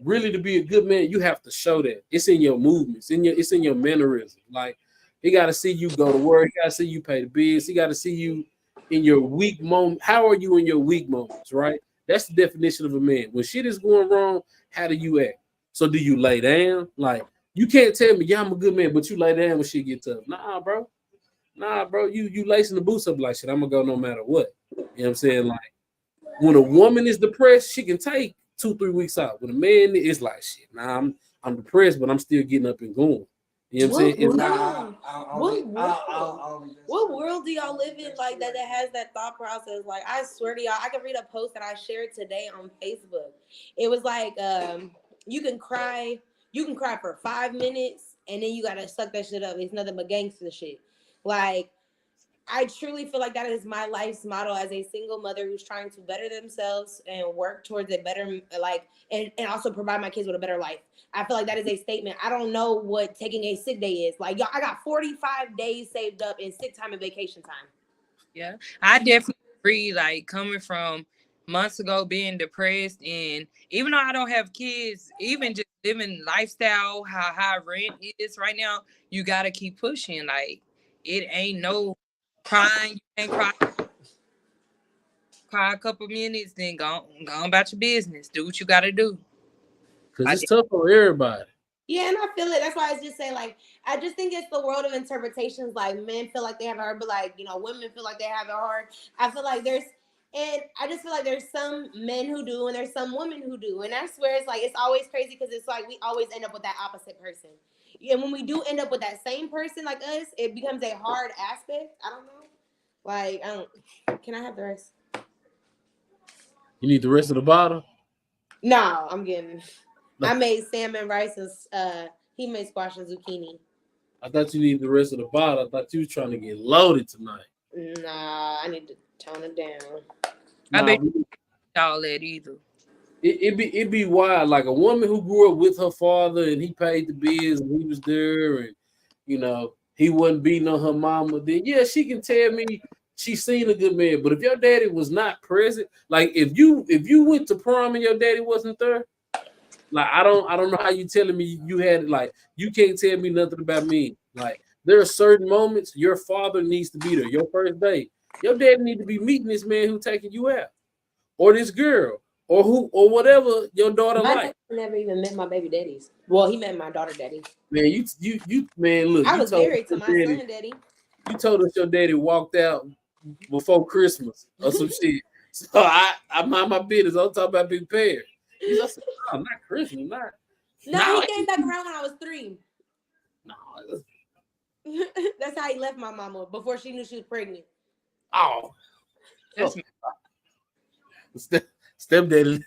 really, to be a good man, you have to show that. It's in your movements, it's in your mannerism. Like he got to see you go to work. He got to see you pay the bills. He got to see you in your weak moment. How are you in your weak moments, right? That's the definition of a man. When shit is going wrong, how do you act? So do you lay down? Like, you can't tell me, yeah, I'm a good man, but you lay down when shit get tough. Nah, bro. You lacing the boots up like shit. I'm gonna go no matter what. You know what I'm saying? Like, when a woman is depressed, she can take 2-3 weeks out. When a man is like, shit, nah, I'm depressed, but I'm still getting up and going. You know what I'm saying? What world do y'all live in like that has that thought process? Like, I swear to y'all, I can read a post that I shared today on Facebook. It was like, you can cry for 5 minutes and then you gotta suck that shit up. It's nothing but gangster shit. Like, I truly feel like that is my life's motto as a single mother who's trying to better themselves and work towards a better, like, and also provide my kids with a better life. I feel like that is a statement. I don't know what taking a sick day is. Like, y'all, I got 45 days saved up in sick time and vacation time. Yeah, I definitely agree. Like, coming from months ago being depressed, and even though I don't have kids, even just living lifestyle, how high rent is right now, you got to keep pushing. Like, it ain't no crying. You can't cry a couple minutes, then go about your business. Do what you gotta do. Because it's tough on everybody. Yeah, and I feel it. That's why I just say, like, I just think it's the world of interpretations. Like, men feel like they have it hard, but, like, you know, women feel like they have it hard. I feel like I just feel like there's some men who do and there's some women who do. And that's where it's like, it's always crazy because it's like we always end up with that opposite person. And when we do end up with that same person like us, it becomes a hard aspect. I don't know. Like, can I have the rest? You need the rest of the bottle? No, I'm getting. I made salmon, rice, and he made squash and zucchini. I thought you needed the rest of the bottle. I thought you was trying to get loaded tonight. Nah, I need to tone it down. I bet y'all that either. It be wild. Like a woman who grew up with her father and he paid the bills and he was there and you know he wasn't beating on her mama. Then yeah, she can tell me she's seen a good man. But if your daddy was not present, like if you went to prom and your daddy wasn't there. Like I don't know how you telling me you had it. Like you can't tell me nothing about me. Like there are certain moments your father needs to be there. Your first date, your dad need to be meeting this man who taking you out, or this girl, or who, or whatever your daughter my like. dad never even met my baby daddies. Well, he met my daughter daddy. Man, you man, look. I was married to my son daddy. You told us your daddy walked out before Christmas or some shit. So I mind my business. I'm talking about being prepared. He's like, oh, not Christmas, not. No, he came back around when I was 3. No. That's how he left my mama before she knew she was pregnant. Oh. Stepdaddy,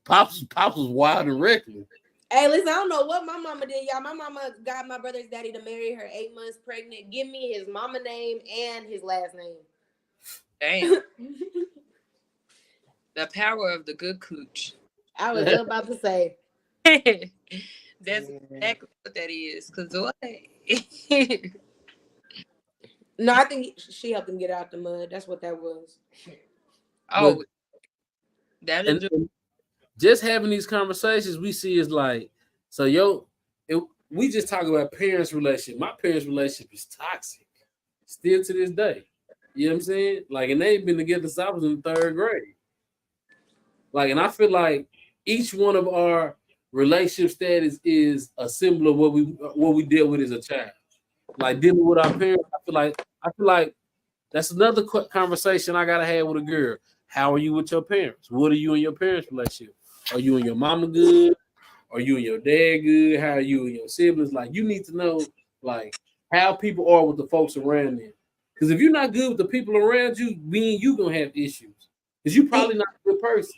Pops was wild and reckless. Hey, listen, I don't know what my mama did, y'all. My mama got my brother's daddy to marry her 8 months pregnant, give me his mama name and his last name. Damn. The power of the good cooch. I was just about to say. That's exactly what that is. Cause what? No, I think she helped him get out the mud. That's what that was. Oh, that is just having these conversations we see is like, so we just talk about parents' relationship. My parents' relationship is toxic, still to this day. You know what I'm saying? Like, and they've been together since I was in 3rd grade. Like, and I feel like each one of our relationship status is a symbol of what we deal with as a child. Like dealing with our parents, I feel like that's another conversation I gotta have with a girl. How are you with your parents? What are you and your parents' relationship? Are you and your mama good? Are you and your dad good? How are you and your siblings? Like you need to know like how people are with the folks around them. Because if you're not good with the people around you, me and you gonna have issues. Because you're probably not a good person.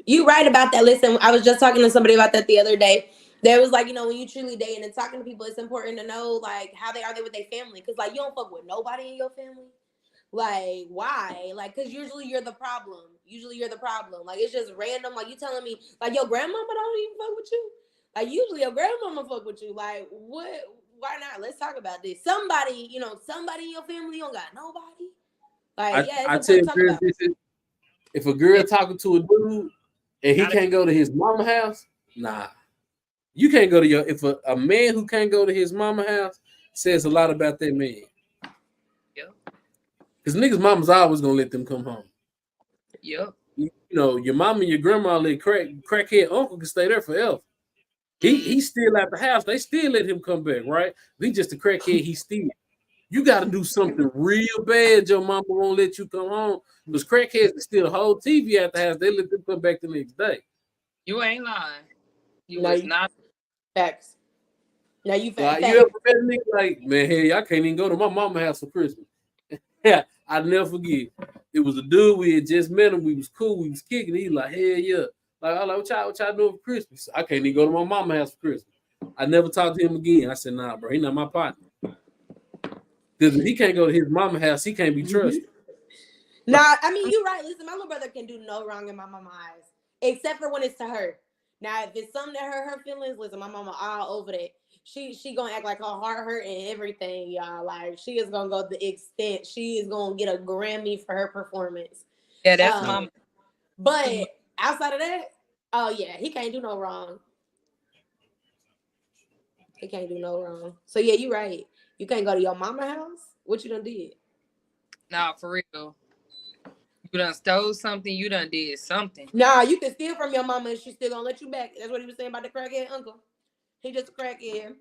You right about that. Listen, I was just talking to somebody about that the other day. There was like, you know, when you truly dating and talking to people, it's important to know like how they are with their family. Because like you don't fuck with nobody in your family. Like why? Like because usually you're the problem. Like it's just random. Like you telling me like your grandmama don't even fuck with you. Like usually your grandmama fuck with you. Like what? Why not? Let's talk about this. Somebody in your family don't got nobody. Like I tell you, if a girl talking to a dude and he can't go to his mama house, nah. You can't go to if a man who can't go to his mama house says a lot about that man. Yeah. Because niggas' mama's always gonna let them come home. Yeah. You know, your mama and your grandma let crackhead uncle can stay there forever. He's still at the house. They still let him come back, right? He just a crackhead, he still. You gotta do something real bad. Your mama won't let you come home. Because crackheads can still hold TV at the house. They let them come back the next day. You ain't lying. You was not facts. Now you facts. You ever met a nigga like, man, hey, I can't even go to my mama's house for Christmas. Yeah, I'll never forget. It was a dude, we had just met him, we was cool, we was kicking. He like, hell yeah. Like, I like, what y'all doing for Christmas? I can't even go to my mama's house for Christmas. I never talked to him again. I said, nah, bro, he not my partner. Because if he can't go to his mama's house, he can't be trusted. Nah, I mean, you're right. Listen, my little brother can do no wrong in my mama's eyes, except for when it's to her. Now, if it's something that hurt her feelings, listen, my mama all over that. She gonna act like her heart hurt and everything, y'all. Like she is gonna go the extent. She is gonna get a Grammy for her performance. Yeah, that's mama. But outside of that, oh yeah, he can't do no wrong. He can't do no wrong. So yeah, you're right. You can't go to your mama's house. What you done did? Nah, for real. You done stole something. You done did something. Nah, you can steal from your mama and she's still gonna let you back. That's what he was saying about the crackhead uncle. He just a crackhead.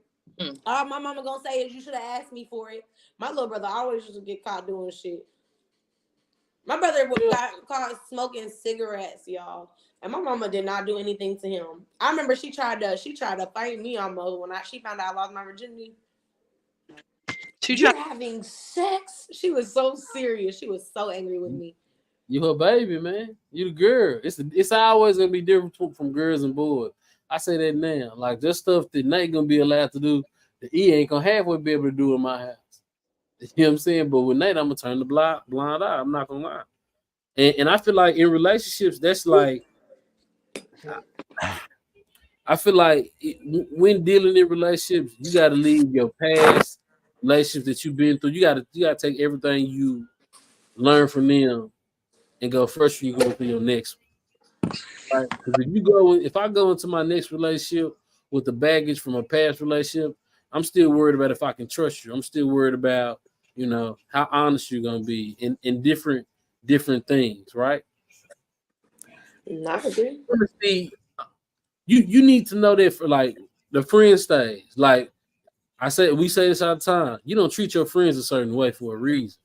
All my mama gonna say is you should have asked me for it. My little brother always used to get caught doing shit. My brother got caught smoking cigarettes, y'all. And my mama did not do anything to him. I remember she tried to fight me almost when she found out I lost my virginity. She tried having sex. She was so serious. She was so angry with me. You her baby, man. You the girl. It's always gonna be different from girls and boys. I say that now. Like just stuff that Nate gonna be allowed to do, that he ain't gonna halfway be able to do in my house. You know what I'm saying? But with Nate, I'm gonna turn the blind eye. I'm not gonna lie. And I feel like in relationships, that's like I feel like when dealing in relationships, you gotta leave your past relationships that you've been through. You gotta take everything you learn from them and go first when you go through your next one. Right? Because if I go into my next relationship with the baggage from a past relationship, I'm still worried about if I can trust you. I'm still worried about, how honest you're gonna be in different things, right? Not good. You need to know that for like the friend stage. Like we say this all the time. You don't treat your friends a certain way for a reason.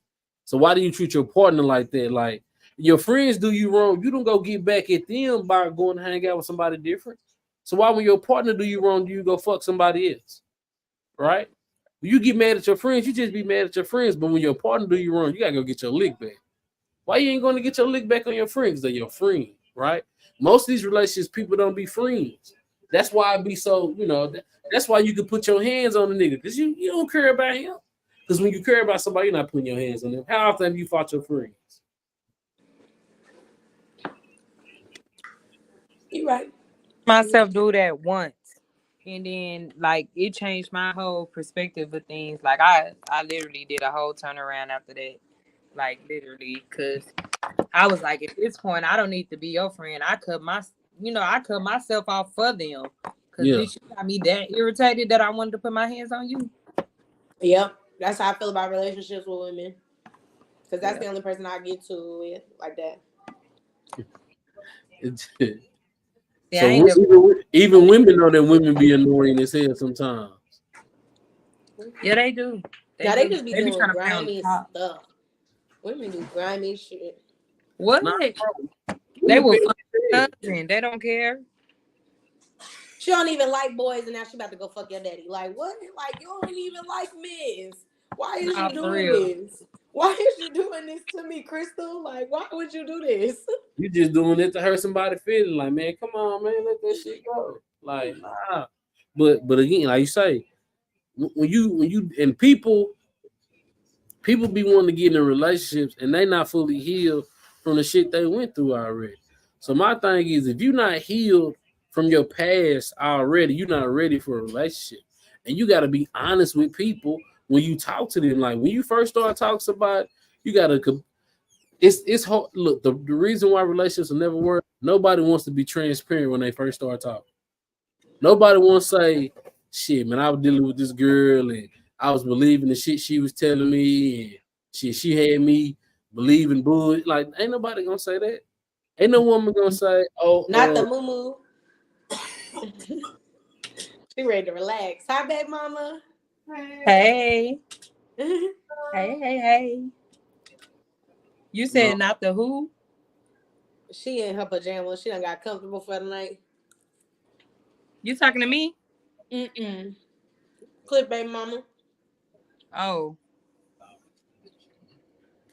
So why do you treat your partner like that? Like your friends do you wrong, you don't go get back at them by going to hang out with somebody different. So why when your partner do you wrong, do you go fuck somebody else? Right? When you get mad at your friends, you just be mad at your friends. But when your partner do you wrong, you gotta go get your lick back. Why you ain't going to get your lick back on your friends? They're your friend, right? Most of these relationships, people don't be friends. That's why it be so, that's why you can put your hands on the nigga, because you don't care about him. Because when you care about somebody, you're not putting your hands on them. How often have you fought your friends? You right. Myself do that once. And then like it changed my whole perspective of things. Like I literally did a whole turnaround after that. Like literally, because I was like, at this point, I don't need to be your friend. I cut myself off for them. Because bitch, you got me that irritated that I wanted to put my hands on you. Yep. That's how I feel about relationships with women. Because that's the only person I get to with like that. So even women know that women be annoying as hell sometimes. Yeah, they do. They just be doing grimy stuff. Women do grimy shit. What? They will fuck husband. They don't care. She don't even like boys, and now she about to go fuck your daddy. Like what? Like you don't even like men. Why is you doing this? Why is you doing this to me, Crystal? Like why would you do this? You just doing it to hurt somebody's feeling. Like, man, come on, man, let that shit go. Like, nah. But again, like you say, when you and people be wanting to get in relationships and they not fully healed from the shit they went through already. So my thing is, if you're not healed from your past already, you're not ready for a relationship. And you got to be honest with people when you talk to them. Like when you first start talking to somebody, you got to. It's hard. Look, the reason why relationships will never work. Nobody wants to be transparent when they first start talking. Nobody wants to say, "Shit, man, I was dealing with this girl and I was believing the shit she was telling me, and she had me believing bull." Like, ain't nobody gonna say that. Ain't no woman gonna say, "Oh, not the moo." She ready to relax. Hi, babe, mama. Hey. Hey. You said not the who? She in her pajamas. She done got comfortable for the night. You talking to me? Clip, baby mama. Oh.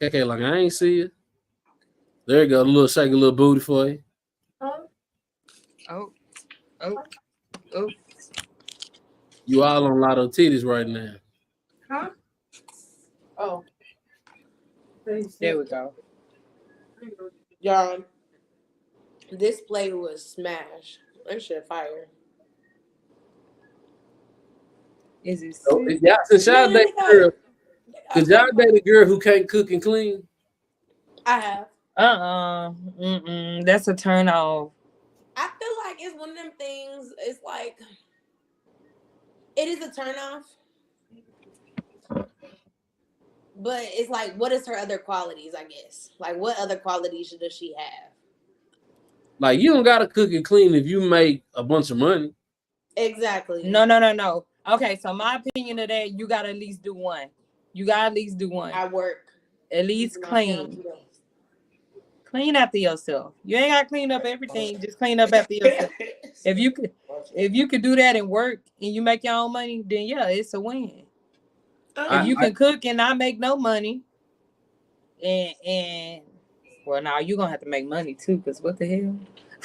Okay, like I ain't see you. There you go. Shake a little booty for you. Oh. You all on Lotto titties right now. Huh? Oh. There we go. Y'all, this play was smash. That shit fire. Is it? Since y'all date a girl, cause y'all date a girl who can't cook and clean. I have. That's a turn off. I feel like it's one of them things. It's like it is a turn off, But it's like, what is her other qualities? I guess, like, what other qualities does she have? Like, you don't gotta cook and clean if you make a bunch of money. Exactly. No. Okay, so my opinion of that, you gotta at least do one. You gotta at least do one. I work. At least clean. Clean after yourself. You ain't gotta clean up everything. Just clean up after yourself. If you could do that and work and you make your own money, then yeah, it's a win. If you can cook and not make no money, and well, now you're gonna have to make money too, because what the hell?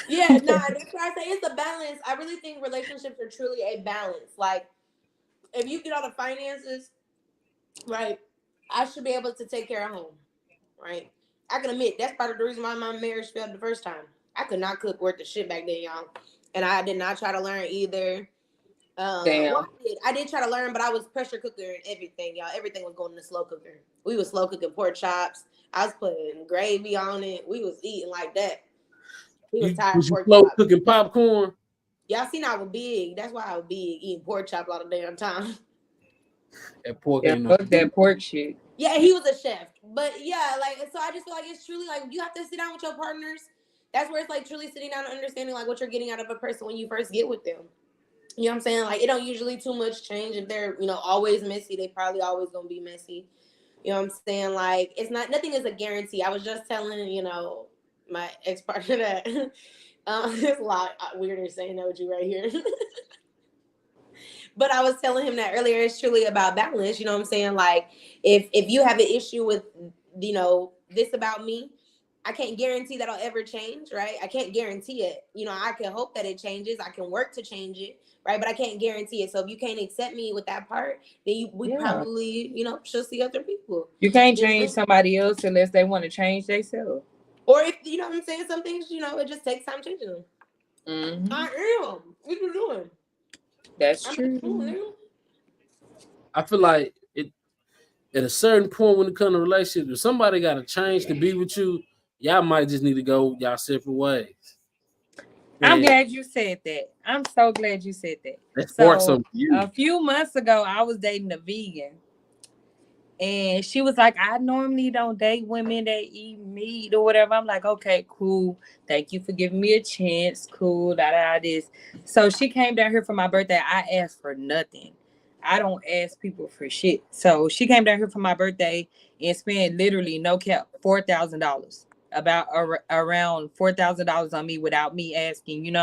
Yeah, that's why I say it's a balance. I really think relationships are truly a balance. Like, if you get all the finances, right, I should be able to take care of home, right? I can admit that's part of the reason why my marriage failed the first time. I could not cook worth the shit back then, y'all, and I did not try to learn either. Damn. Well, I did try to learn, but I was pressure cooker and everything, y'all. Everything was going in the slow cooker. We was slow cooking pork chops. I was putting gravy on it. We was eating like that. We was tired of pork slow chops. cooking popcorn. Y'all seen I was big. That's why I was big, eating pork chop all the damn time. That pork Yeah, ain't no fuck that pork shit. Yeah, he was a chef. But yeah, like, so I just feel like it's truly like you have to sit down with your partners. That's where it's like truly sitting down and understanding like what you're getting out of a person when you first get with them. You know what I'm saying? Like, it don't usually too much change. If they're, always messy, they probably always gonna be messy. You know what I'm saying? Like, nothing is a guarantee. I was just telling, my ex-partner that it's a lot weirder saying that with you right here. But I was telling him that earlier, it's truly about balance. You know what I'm saying? Like, if you have an issue with, this about me, I can't guarantee that I'll ever change, right? I can't guarantee it. I can hope that it changes. I can work to change it, right? But I can't guarantee it. So if you can't accept me with that part, then we probably, should see other people. You can't change somebody else unless they want to change themselves. Or if, you know what I'm saying, some things, it just takes time changing them. Mm-hmm. I am. What you doing? That's true. I feel like at a certain point when it comes to relationships, if somebody got to change to be with you, y'all might just need to go y'all separate ways. I'm glad you said that. I'm so glad you said that. That's something for you. A few months ago, I was dating a vegan. And she was like, I normally don't date women that eat meat or whatever. I'm like, okay, cool. Thank you for giving me a chance. Cool, this. So she came down here for my birthday. I asked for nothing. I don't ask people for shit. So she came down here for my birthday and spent literally, no cap, $4,000. About around $4,000 on me without me asking,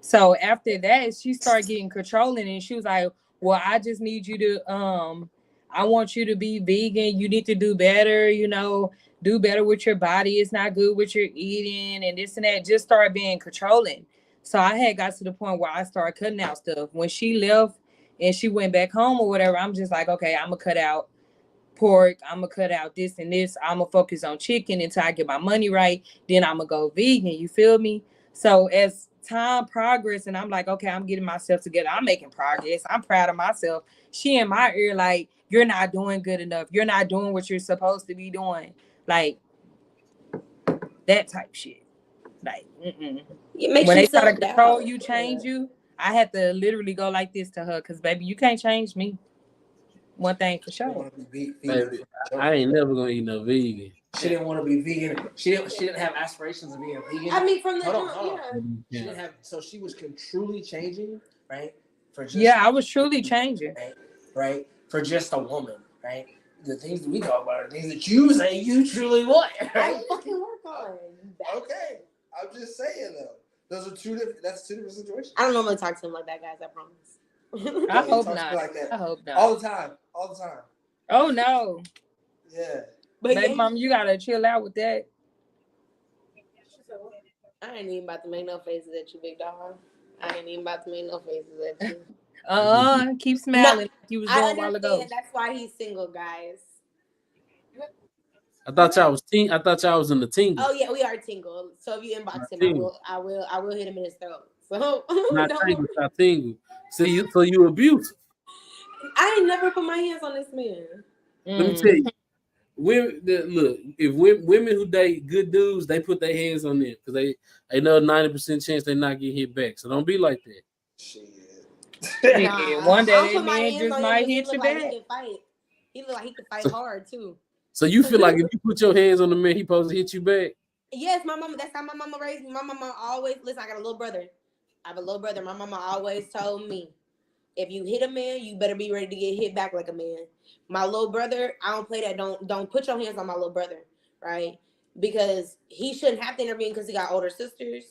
So after that, she started getting controlling and she was like, well, I just need you to, I want you to be vegan. You need to do better, do better with your body. It's not good what you're eating and this and that. Just started being controlling. So I had got to the point where I started cutting out stuff. When she left and she went back home or whatever, I'm just like, okay, I'm going to cut out pork. I'm going to cut out this and this. I'm going to focus on chicken until I get my money right. Then I'm going to go vegan. You feel me? So as time progressed and I'm like, okay, I'm getting myself together. I'm making progress. I'm proud of myself. She in my ear like, you're not doing good enough. You're not doing what you're supposed to be doing. Like, that type shit. Like, when they try to control you, change you, I had to literally go like this to her because, baby, you can't change me. One thing for sure. Baby, I ain't never going to eat no vegan. She didn't want to be vegan. She didn't have aspirations of being vegan. I mean, from the jump, yeah. She didn't have. So she was truly changing, right? I was truly changing, right? For just a woman, right? The things that we talk about are things that you say you truly want. Right? I fucking work on. Okay, I'm just saying though. Those are two different. That's two different situations. I don't normally talk to him like that, guys. I promise. I hope not. Like that. I hope not. All the time. Oh no. Yeah. But baby mom, you gotta chill out with that. I ain't even about to make no faces at you, big dog. I ain't even about to make no faces at you. Keep smiling like you was doing a while ago. That's why he's single, guys. I thought y'all was in the tingle. Oh yeah, we are tingle. So if you inbox him, I will hit him in his throat. So not tingle. So you abuse. I ain't never put my hands on this man. Let me tell you. If women who date good dudes, they put their hands on them because they know 90% chance they not get hit back. So don't be like that. Shit. One day that man just might hit you back. He look like he can fight hard too. So you feel like if you put your hands on the man, he supposed to hit you back? Yes, my mama. That's how my mama raised me. My mama always listen. I got a little brother. I have a little brother. My mama always told me, if you hit a man, you better be ready to get hit back like a man. My little brother, I don't play that. Don't put your hands on my little brother, right? Because he shouldn't have to intervene because he got older sisters.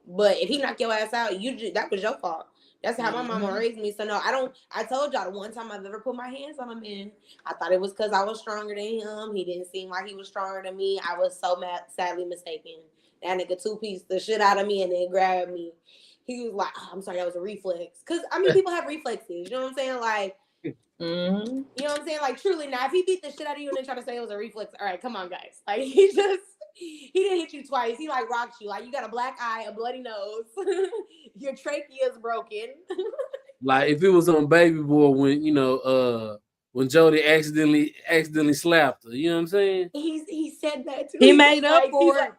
But if he knocked your ass out, that was your fault. That's how my mama raised me. So no, I told y'all the one time I've ever put my hands on a man, I thought it was because I was stronger than him. He didn't seem like he was stronger than me. I was so sadly mistaken. That nigga two-pieced the shit out of me and then grabbed me. He was like, oh, I'm sorry, that was a reflex. Because, I mean, people have reflexes. You know what I'm saying? Like, you know what I'm saying? Like, truly. Now, if he beat the shit out of you and then try to say it was a reflex, all right, come on, guys. Like, he didn't hit you twice. He, like, rocked you. Like, you got a black eye, a bloody nose. Your trachea is broken. Like, if it was on Baby Boy when Jody accidentally slapped her. You know what I'm saying? He said that, too. He made up for it.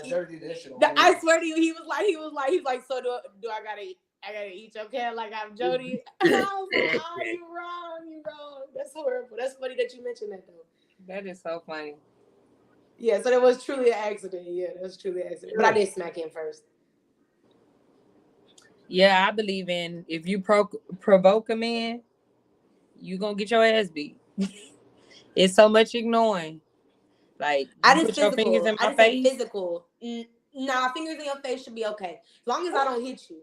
Dirty that shit. I swear to you, he was like, so do I gotta eat your cat like I'm Jody? I was like, oh, you wrong. That's horrible. That's funny that you mentioned that though. That is so funny. Yeah, so that was truly an accident. Yeah, that was truly an accident. But I did smack him first. Yeah, I believe in if you provoke a man, you gonna get your ass beat. It's so much ignoring. Like, I just put your fingers in my face. Physical. Nah, fingers in your face should be okay. As long as I don't hit you.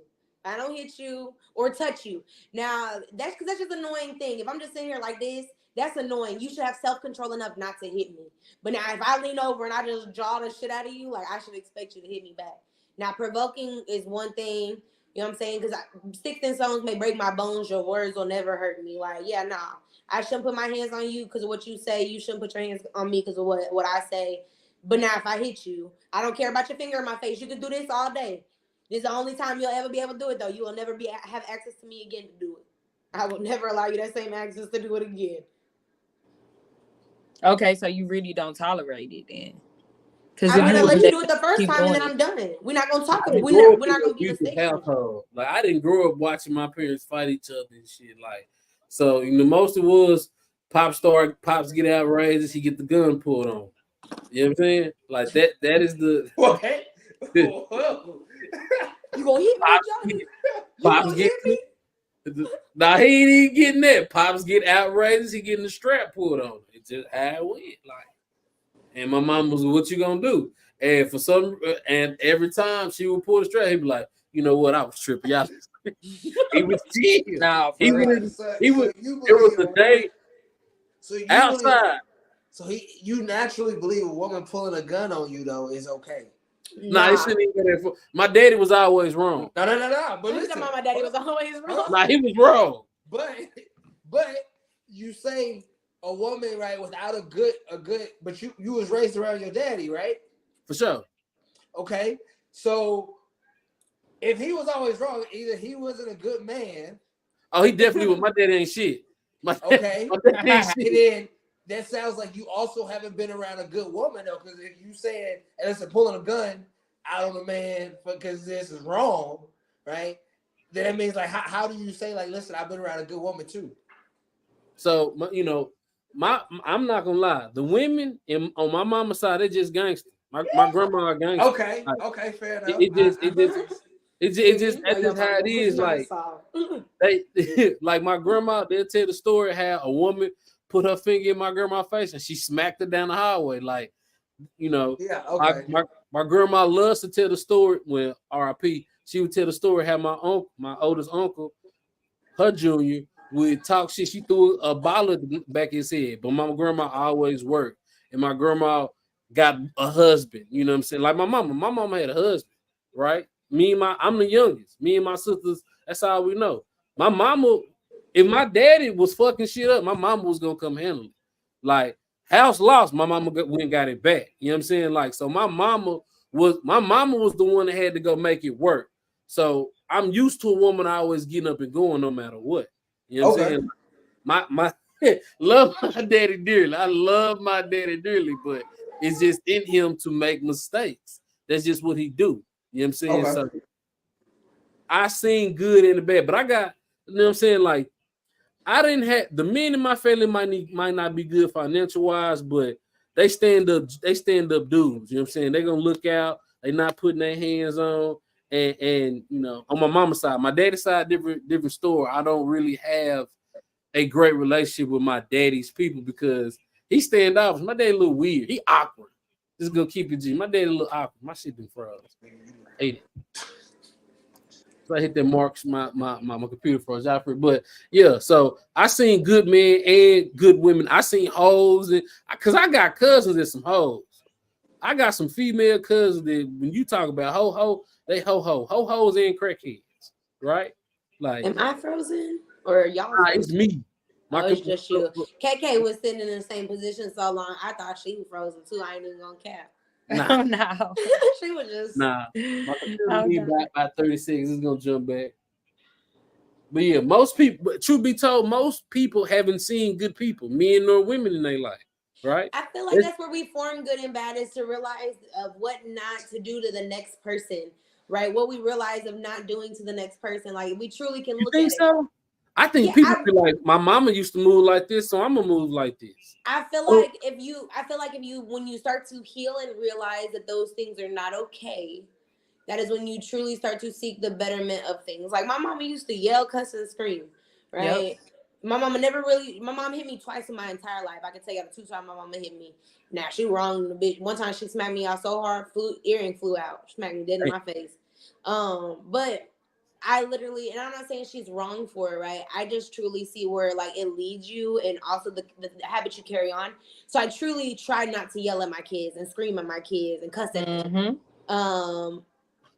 I don't hit you or touch you. Now, that's because that's just an annoying thing. If I'm just sitting here like this, that's annoying. You should have self-control enough not to hit me. But now, if I lean over and I just draw the shit out of you, like, I should expect you to hit me back. Now, provoking is one thing. You know what I'm saying? Because sticks and stones may break my bones. Your words will never hurt me. Like, yeah, nah. I shouldn't put my hands on you because of what you say. You shouldn't put your hands on me because of what I say. But now if I hit you, I don't care about your finger in my face. You can do this all day. This is the only time you'll ever be able to do it, though. You will never have access to me again to do it. I will never allow you that same access to do it again. Okay, so you really don't tolerate it then. I'm gonna let you do it the first time and then I'm done. We're not gonna talk. We're not gonna be the household. Like, I didn't grow up watching my parents fight each other and shit. Like, so most it was Pops get outrageous, he get the gun pulled on. You know what I'm saying? Like that is the okay. You gonna hit me, Johnny? Pops get me? Nah, he ain't even getting that. Pops get outrageous, he getting the strap pulled on. It's just how it went. Like, and my mom was, what you gonna do? And every time she would pull the strap, he'd be like, you know what? I was tripping. Y'all. He was chill. No, he was it was the day outside. You naturally believe a woman pulling a gun on you though is okay. Nah, he shouldn't even go there. My daddy was always wrong. No. But listen, my daddy was always wrong. Nah, he was wrong. But you say a woman, right, without a good, but you was raised around your daddy, right? For sure. Okay, so if he was always wrong, either he wasn't a good man. Oh, he definitely was. My daddy ain't shit. Okay. And then that sounds like you also haven't been around a good woman though, because if you said, and it's pulling a gun out on a man because this is wrong, right? Then that means like, how do you say like, listen, I've been around a good woman too? So I'm not gonna lie, the women on my mama's side, they're just gangster. My grandma are gangster. Okay, like, okay, fair enough. It's just that's just how it is. Like they like my grandma, they'll tell the story how a woman put her finger in my grandma's face and she smacked her down the hallway. Like, yeah, okay. My grandma loves to tell the story. When RIP, she would tell the story how my oldest uncle, her junior, would talk shit. She threw a bottle back his head, but my grandma always worked, and my grandma got a husband. You know what I'm saying? Like my mama had a husband, right? I'm the youngest. Me and my sisters, that's all we know. My mama, if my daddy was fucking shit up, my mama was gonna come handle it. Like, house lost, my mama went and got it back. You know what I'm saying? Like, so my mama was the one that had to go make it work. So I'm used to a woman always getting up and going no matter what. You know what I'm saying? My love my daddy dearly. I love my daddy dearly, but it's just in him to make mistakes. That's just what he do. You know what I'm saying? Okay. So I seen good and the bad, but I got, you know what I'm saying? Like, I didn't have the men in my family might not be good financial wise, but they stand up dudes. You know what I'm saying? They're gonna look out, they not putting their hands on. And you know, on my mama's side, my daddy's side, different story. I don't really have a great relationship with my daddy's people because he standoffish. My daddy a little weird. He awkward. Just gonna keep it G. My daddy a little awkward. My shit been froze. Hate it. So I hit that marks. My computer froze out for it. But yeah, so I seen good men and good women. I seen hoes, and because I got cousins and some hoes. I got some female cousins that when you talk about ho, they ho-hos and crackheads, right? Like, am I frozen or y'all? Nah, it's me. It's just you. KK was sitting in the same position so long. I thought she was frozen too. I ain't even gonna cap. Nah. Oh no. She was just My computer be by 36. It's gonna jump back. But yeah, most people. But truth be told, most people haven't seen good people, men nor women, in their life. Right? I feel like that's where we form good and bad is to realize of what not to do to the next person, right? What we realize of not doing to the next person. Like we truly can look at it. So? I think people feel like my mama used to move like this, so I'm gonna move like this. I feel like if you when you start to heal and realize that those things are not okay, that is when you truly start to seek the betterment of things. Like my mama used to yell, cuss, and scream, right? Yep. My mom hit me twice in my entire life. I can tell you the 2 times my mama hit me. Now she wrong, bitch. One time she smacked me out so hard, earring flew out. Smacked me dead in my face. But I literally, and I'm not saying she's wrong for it, right? I just truly see where like it leads you and also the habit you carry on. So I truly try not to yell at my kids and scream at my kids and cuss at them.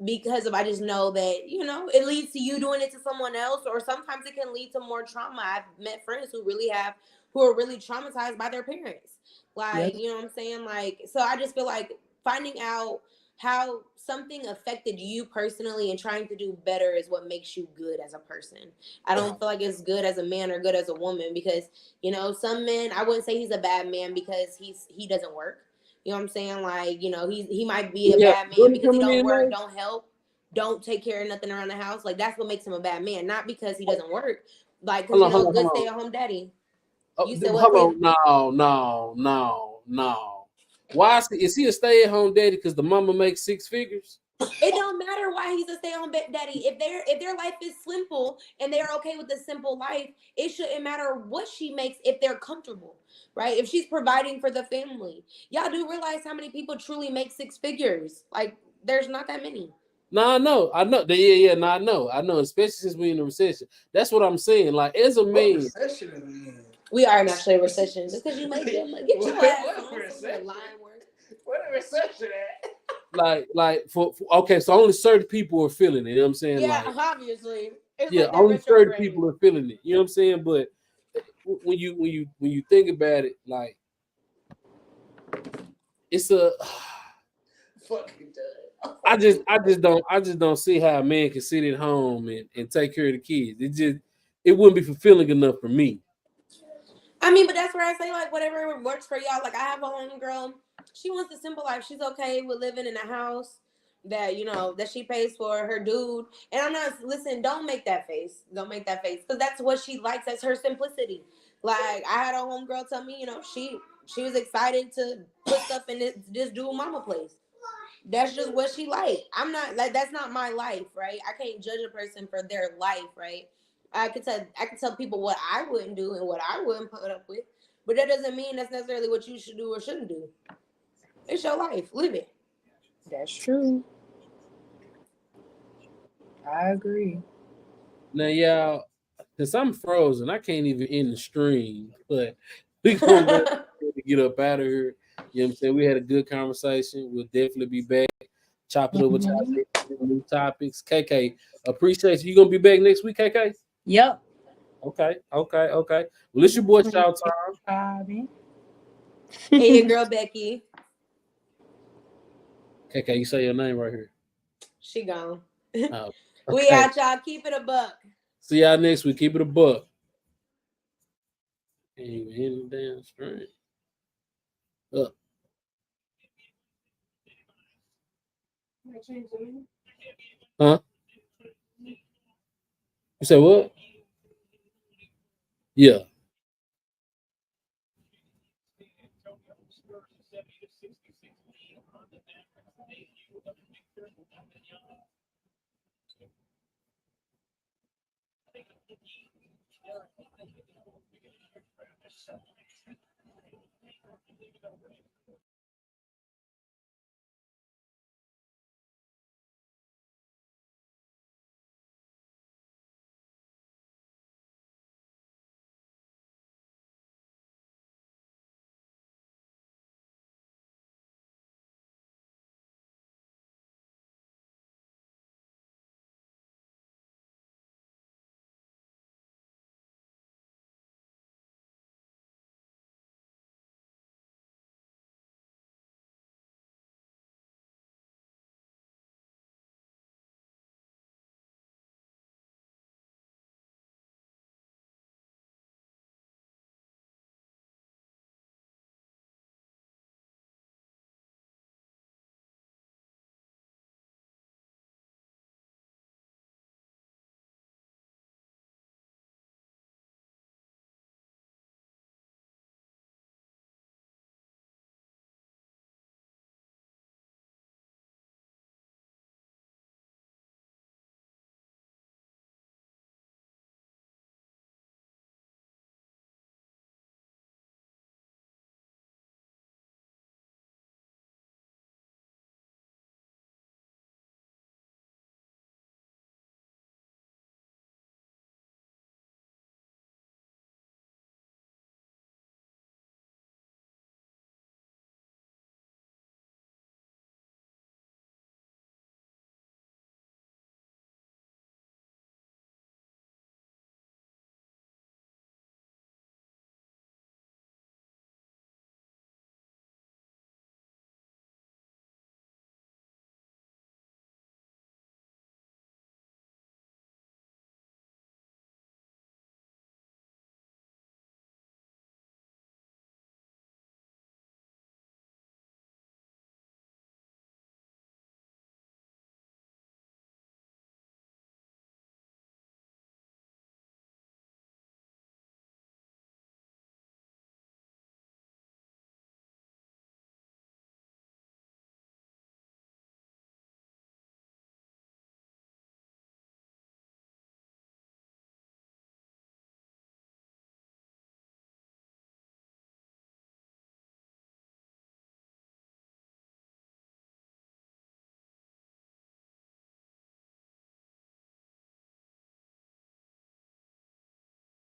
Because I just know that, you know, it leads to you doing it to someone else, or sometimes it can lead to more trauma. I've met friends who are really traumatized by their parents. Like, you know what I'm saying? Like, so I just feel like finding out how something affected you personally and trying to do better is what makes you good as a person. I don't feel like it's good as a man or good as a woman because, you know, some men, I wouldn't say he's a bad man because he doesn't work. You know what I'm saying? Like, you know, he might be a bad man because he don't work, don't help, don't take care of nothing around the house. Like, that's what makes him a bad man, not because he doesn't work. Like, because, you know, good stay-at-home daddy. You said what? No. Why is he a stay-at-home daddy because the mama makes 6 figures? It don't matter why he's a stay-at-home daddy. If their life is simple and they're okay with the simple life, it shouldn't matter what she makes if they're comfortable, right? If she's providing for the family. Y'all do realize how many people truly make 6 figures. Like, there's not that many. No, I know. Yeah. No, I know. Especially since we're in a recession. That's what I'm saying. Like, as a man, we are actually a recession because you make them get your ass on What a recession at? Like for okay, so only certain people are feeling it. You know what I'm saying? Yeah, like, obviously. It's like only certain people are feeling it. You know what I'm saying? But when you think about it, like it's a fucking done. I just don't see how a man can sit at home and take care of the kids. It wouldn't be fulfilling enough for me. I mean, but that's where I say like whatever works for y'all. Like I have a homegirl. She wants a simple life. She's okay with living in a house that, you know, that she pays for her dude. And I'm not, listen, don't make that face. Don't make that face. Because that's what she likes. That's her simplicity. Like I had a homegirl tell me, you know, she was excited to put stuff in this dude mama place. That's just what she liked. I'm not like, that's not my life, right? I can't judge a person for their life, right? I can tell people what I wouldn't do and what I wouldn't put up with. But that doesn't mean that's necessarily what you should do or shouldn't do. It's your life. Live it. That's true. I agree. Now, y'all, since I'm frozen, I can't even end the stream. But we gonna get up out of here. You know what I'm saying? We had a good conversation. We'll definitely be back. Chop it over new topics. KK, appreciate you. You gonna be back next week, KK? Yep. Okay. Well, it's your boy, Chow Time. Hey, your girl, Becky. KK, you say your name right here. She gone. Oh, okay. We out, y'all. Keep it a buck. See y'all next week. Keep it a buck. Ain't even hitting the damn string. Up. Huh? You say what? Yeah.